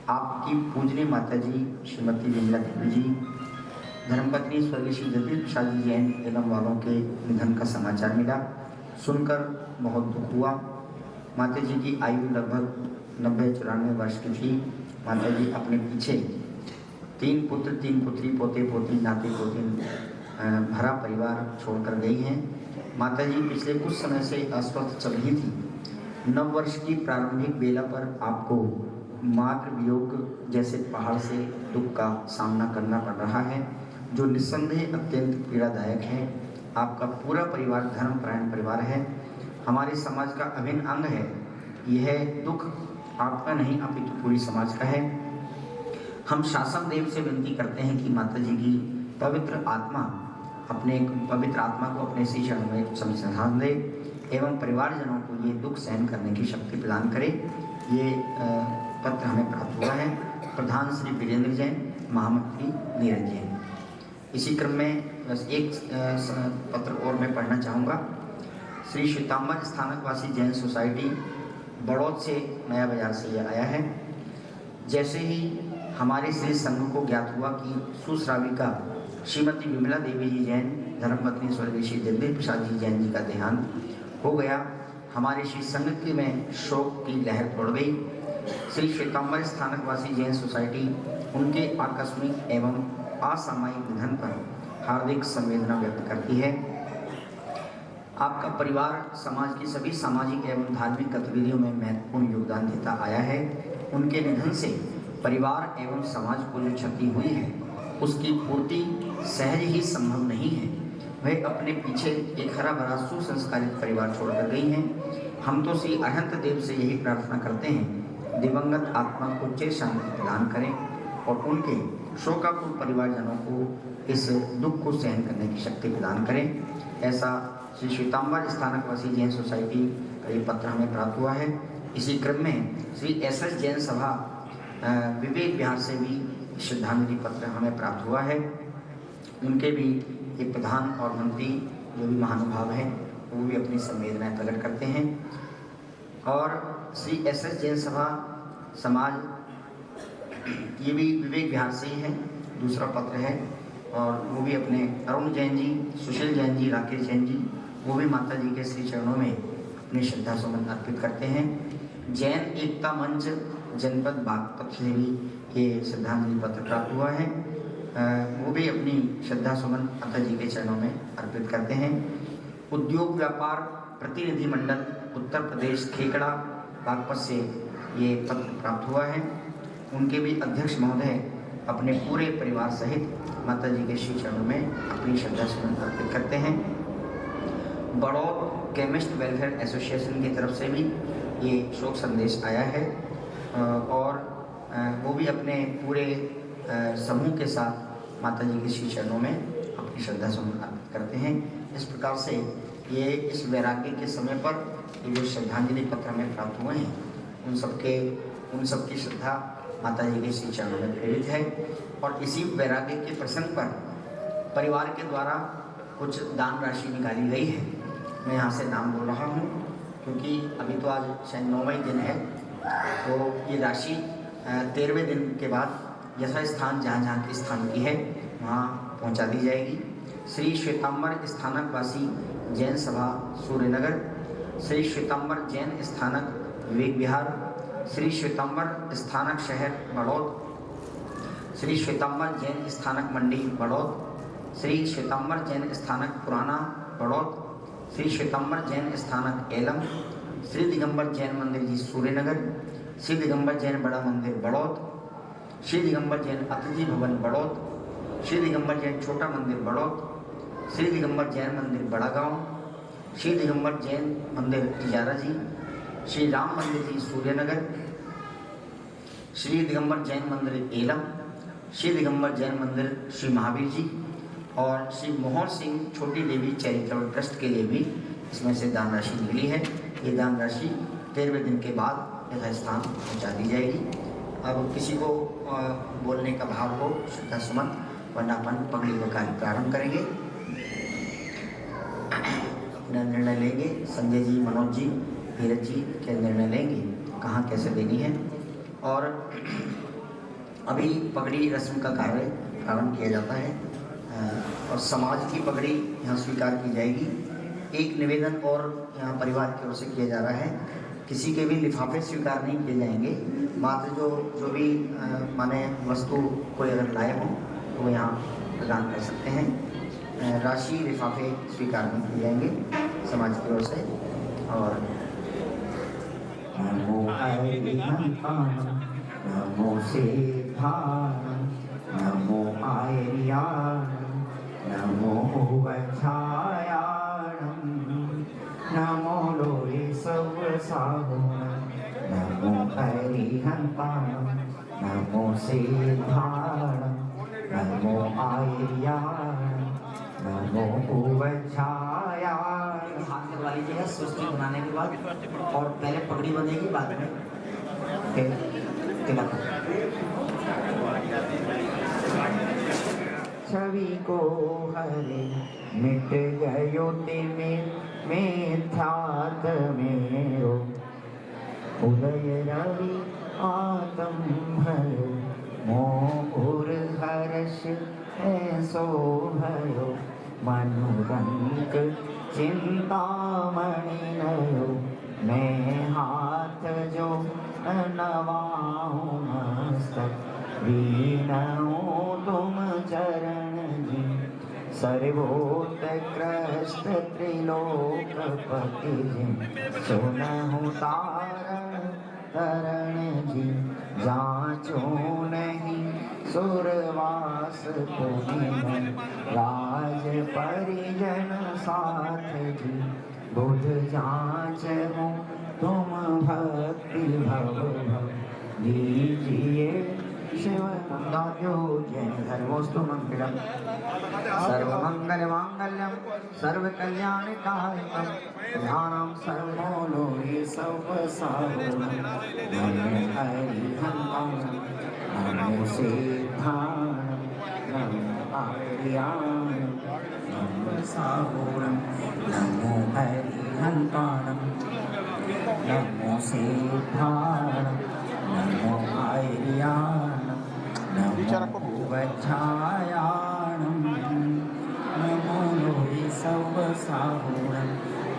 आपकी पूजनीय माता जी श्रीमती विमला देवी जी, धर्मपत्नी स्वर्गीय श्री जगदीश प्रसाद जी जैन एवं वालों के निधन का समाचार मिला। सुनकर बहुत दुख हुआ। माता जी की आयु लगभग 90-94 वर्ष की थी। माता जी अपने पीछे 3 पुत्र, 3 पुत्री, पोते पोती, नाती पोती भरा परिवार छोड़कर गई हैं। माता जी पिछले कुछ समय से अस्वस्थ चल रही थी। 9 वर्ष की प्रारंभिक बेला पर आपको मातृ वियोग जैसे पहाड़ से दुख का सामना करना पड़ रहा है, जो निस्संदेह अत्यंत पीड़ादायक है। आपका पूरा परिवार धर्मपरायण परिवार है, हमारे समाज का अभिन्न अंग है। यह दुख आपका नहीं अपितु पूरी समाज का है। हम शासन देव से विनती करते हैं कि माता जी की पवित्र आत्मा को अपने श्री चरणों में संस्थान दे एवं परिवारजनों को ये दुख सहन करने की शक्ति प्रदान करे। ये पत्र हमें प्राप्त हुआ है। प्रधान श्री वीरेंद्र जैन, महामंत्री नीरज जैन। इसी क्रम में बस एक पत्र और मैं पढ़ना चाहूँगा। श्री श्वेतांबर स्थानकवासी जैन सोसाइटी बड़ौद से, नया बाजार से यह आया है। जैसे ही हमारे श्री संघ को ज्ञात हुआ कि सुश्राविका श्रीमती विमला देवी जी जैन, धर्मपत्नी स्वर्गीय श्री जगदीश प्रसाद जी जैन जी का देहांत हो गया, हमारे श्री संघ के में शोक की लहर दौड़ गई। श्री श्वेतांबर स्थानकवासी जैन सोसाइटी उनके आकस्मिक एवं असामयिक निधन पर हार्दिक संवेदना व्यक्त करती है। आपका परिवार समाज की सभी सामाजिक एवं धार्मिक गतिविधियों में महत्वपूर्ण योगदान देता आया है। उनके निधन से परिवार एवं समाज को जो क्षति हुई है उसकी पूर्ति सहज ही संभव नहीं है। वह अपने पीछे एक हरा भरा सुसंस्कारित परिवार छोड़कर गई हैं। हम तो श्री अनंत देव से यही प्रार्थना करते हैं, दिवंगत आत्मा को चिर शांति प्रदान करें और उनके शोकाकुल परिवारजनों को इस दुख को सहन करने की शक्ति प्रदान करें। ऐसा श्री श्वेतांबर स्थानकवासी जैन सोसाइटी का ये पत्र हमें प्राप्त हुआ है। इसी क्रम में श्री SS जैन सभा विवेक विहार से भी श्रद्धांजलि पत्र हमें प्राप्त हुआ है। उनके भी एक प्रधान और मंत्री जो भी महानुभाव हैं वो भी अपनी संवेदनाएं प्रकट करते हैं। और श्री SS जैन सभा समाज, ये भी विवेक विहार से ही है, दूसरा पत्र है। और वो भी अपने अरुण जैन जी, सुशील जैन जी, राकेश जैन जी, वो भी माता जी के श्री चरणों में अपनी श्रद्धा सुमन अर्पित करते हैं। जैन एकता मंच जनपद बागपत से भी ये श्रद्धांजलि पत्र प्राप्त हुआ है। वो भी अपनी श्रद्धा सुमन माता जी के चरणों में अर्पित करते हैं। उद्योग व्यापार प्रतिनिधि मंडल उत्तर प्रदेश खेकड़ा बागपत से ये पत्र प्राप्त हुआ है। उनके भी अध्यक्ष महोदय अपने पूरे परिवार सहित माता जी के श्री चरणों में अपनी श्रद्धा सुमन अर्पित करते हैं। बड़ौद केमिस्ट वेलफेयर एसोसिएशन की तरफ से भी ये शोक संदेश आया है और वो भी अपने पूरे समूह के साथ माता जी के श्री चरणों में अपनी श्रद्धा सुमन अर्पित करते हैं। इस प्रकार से ये इस वैराग्य के समय पर ये जो श्रद्धांजलि पत्र हमें प्राप्त हुए हैं उन सबकी श्रद्धा माता जी के श्री चरणों में प्रेरित है। और इसी वैराग्य के प्रसंग पर परिवार के द्वारा कुछ दान राशि निकाली गई है। मैं यहाँ से नाम बोल रहा हूँ क्योंकि अभी तो आज शायद 9वां ही दिन है, तो ये राशि 13वें दिन के बाद यथा स्थान जहाँ के स्थान की है वहाँ पहुँचा दी जाएगी। श्री श्वेतांबर स्थानक वासी जैन सभा सूर्यनगर, श्री श्वेतांबर जैन स्थानक विवेक विहार, श्री श्वेतांबर स्थानक शहर बड़ौद, श्री श्वेतांबर जैन स्थानक मंडी बड़ौद, श्री श्वेतांबर जैन स्थानक पुराना बड़ौद, श्री श्वेतांबर जैन स्थानक एलम, श्री दिगंबर जैन मंदिर जी सूर्यनगर, श्री दिगंबर जैन बड़ा मंदिर बड़ौद, श्री दिगंबर जैन अतिथि भवन बड़ौद, श्री दिगंबर जैन छोटा मंदिर बड़ौद, श्री दिगंबर जैन मंदिर बड़ा गांव, श्री दिगंबर जैन मंदिर तिजारा जी, श्री राम मंदिर जी सूर्यनगर, श्री दिगंबर जैन मंदिर एलम, श्री दिगंबर जैन मंदिर श्री महावीर जी और श्री मोहन सिंह छोटी देवी चैरिटेबल ट्रस्ट के लिए भी इसमें से दान राशि निकली है। ये दान राशि 13वें दिन के बाद यथास्थान पहुँचा दी जाएगी। अब किसी को बोलने का भाव हो श्रद्धा सुमन, वरना अपन पगड़ी का कार्य प्रारंभ करेंगे। अपना निर्णय लेंगे, संजय जी, मनोज जी, धीरज जी के निर्णय लेंगे कहाँ कैसे देनी है। और अभी पगड़ी रस्म का कार्य प्रारंभ किया जाता है और समाज की पगड़ी यहाँ स्वीकार की जाएगी। एक निवेदन और यहाँ परिवार की ओर से किया जा रहा है, किसी के भी लिफाफे स्वीकार नहीं किए जाएंगे, मात्र जो भी माने वस्तु कोई अगर लाए हों तो वो यहाँ प्रदान कर सकते हैं। राशि लिफाफे स्वीकार नहीं किए जाएंगे समाज की ओर से। और नमो अरिहंताणं, नमो सिद्धाणं, नमो आयर्याणं, नमो वच्छायाणं, नमो लोरे सवसाहुणं, नमो अरिहंताणं, नमो सिद्धाणं, नमो आयर्याणं, नमो वच्छायाणं। हाथ लगवा लीजिएगा स्वस्ति बनाने के बाद, और पहले पगड़ी बंधेगी बाद में तिलक। छवि को हरे मिट गयो में ध्यात मेरो, उदय रवि आत्म भयो, मोर हर्ष ऐसो भयो, मनुरंक चिंतामणि नयो, मैं हाथ जो नवाऊं मस्तक, वीणऊ तुम चरण जी, सर्वोत्कृष्ट त्रिलोकपति जी, सुनहु तारण तरण जी, जाचो नहीं सुरवास पुनि, राज परिजन साथ जी, बुध जांच हूँ तुम भक्ति भव दीजिए शिव दाद्यो। जय धर्मोस्तु मंगलम, सर्वमंगल मांगल्यम, सर्वकल्याणकारिणम, ध्यानं सर्वोलोके सर्वसाहुणं, नमो अरिहंताणं, नमो सिद्धाणं, नमो आर्याणं, नमो साहुणं, नमो अरिहंताणं, नमो सिद्धाणं, नमो आर्याणं, नमो वच्छायाणं, नमो लोके सवसाहुणं,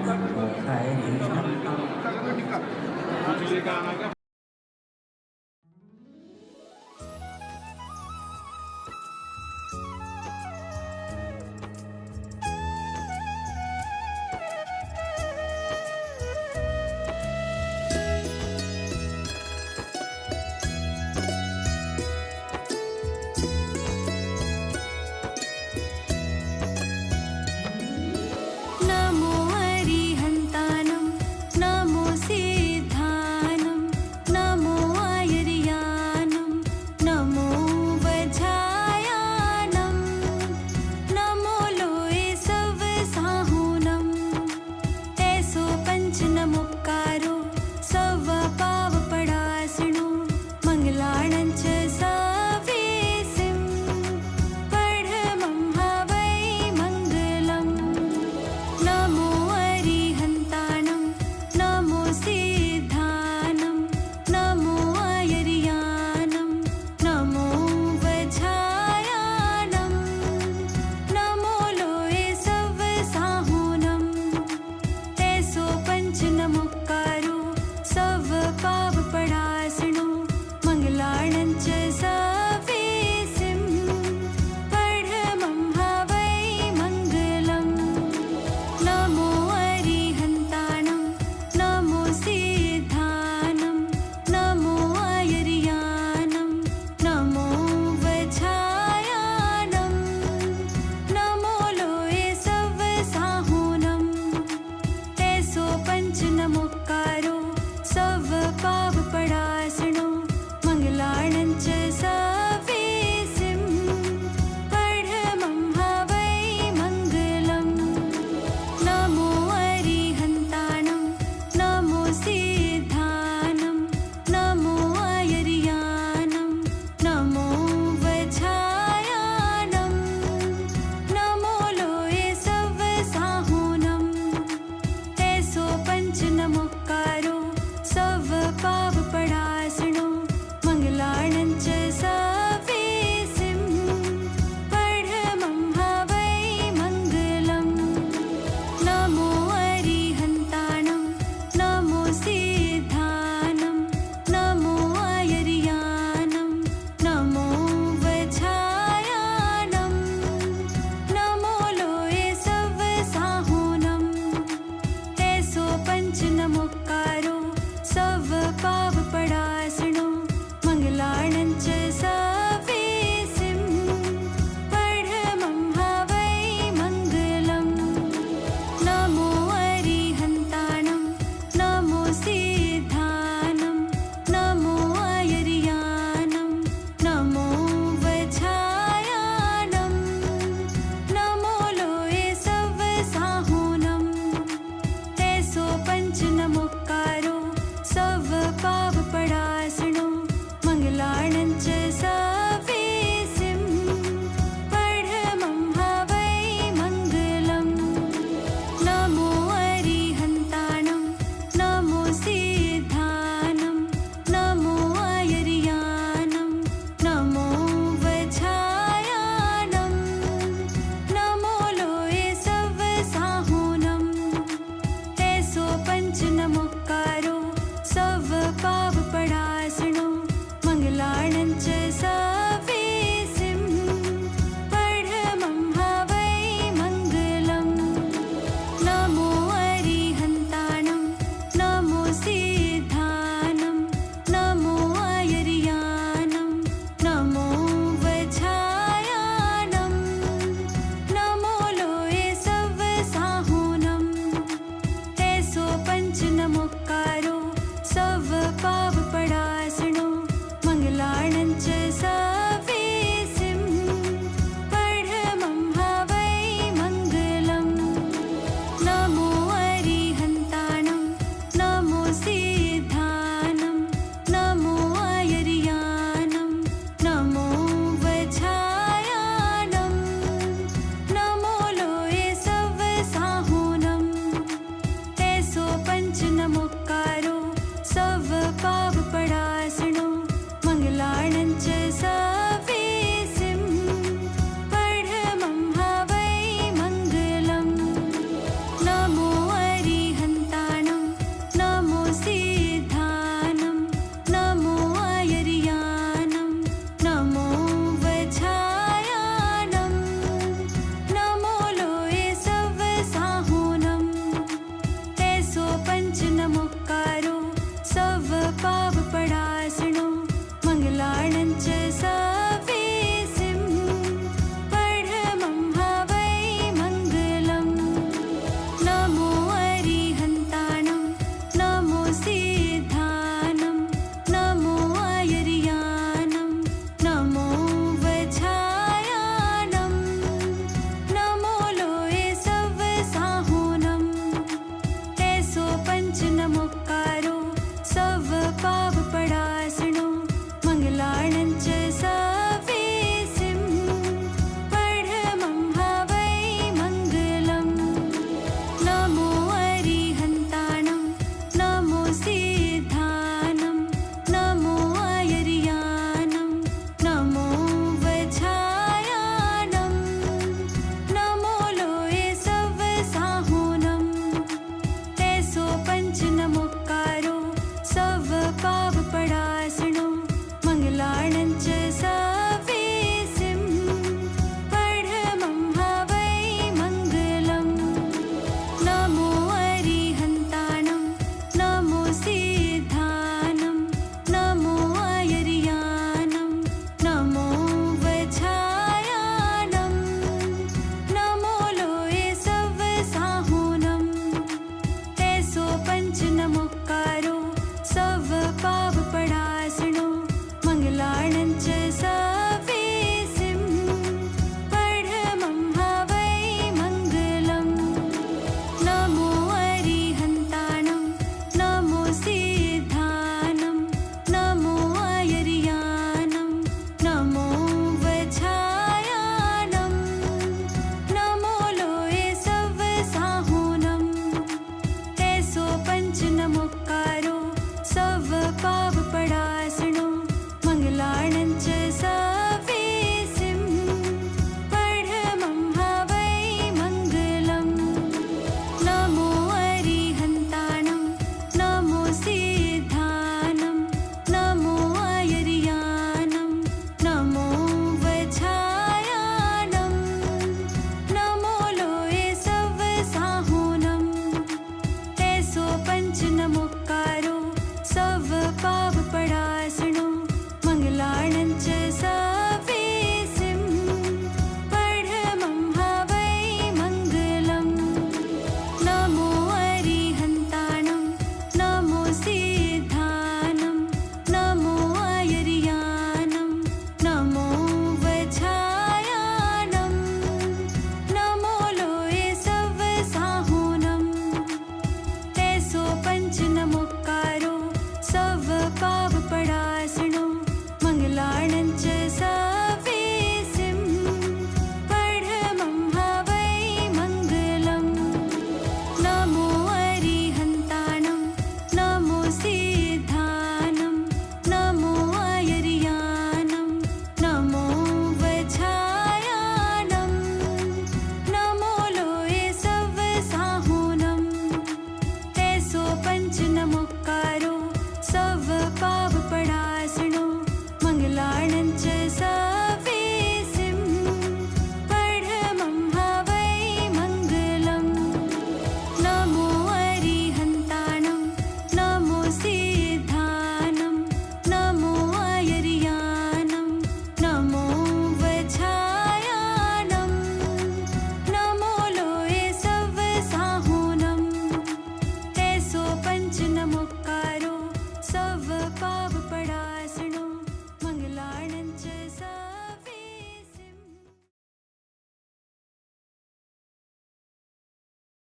नमो अरिहंताणं।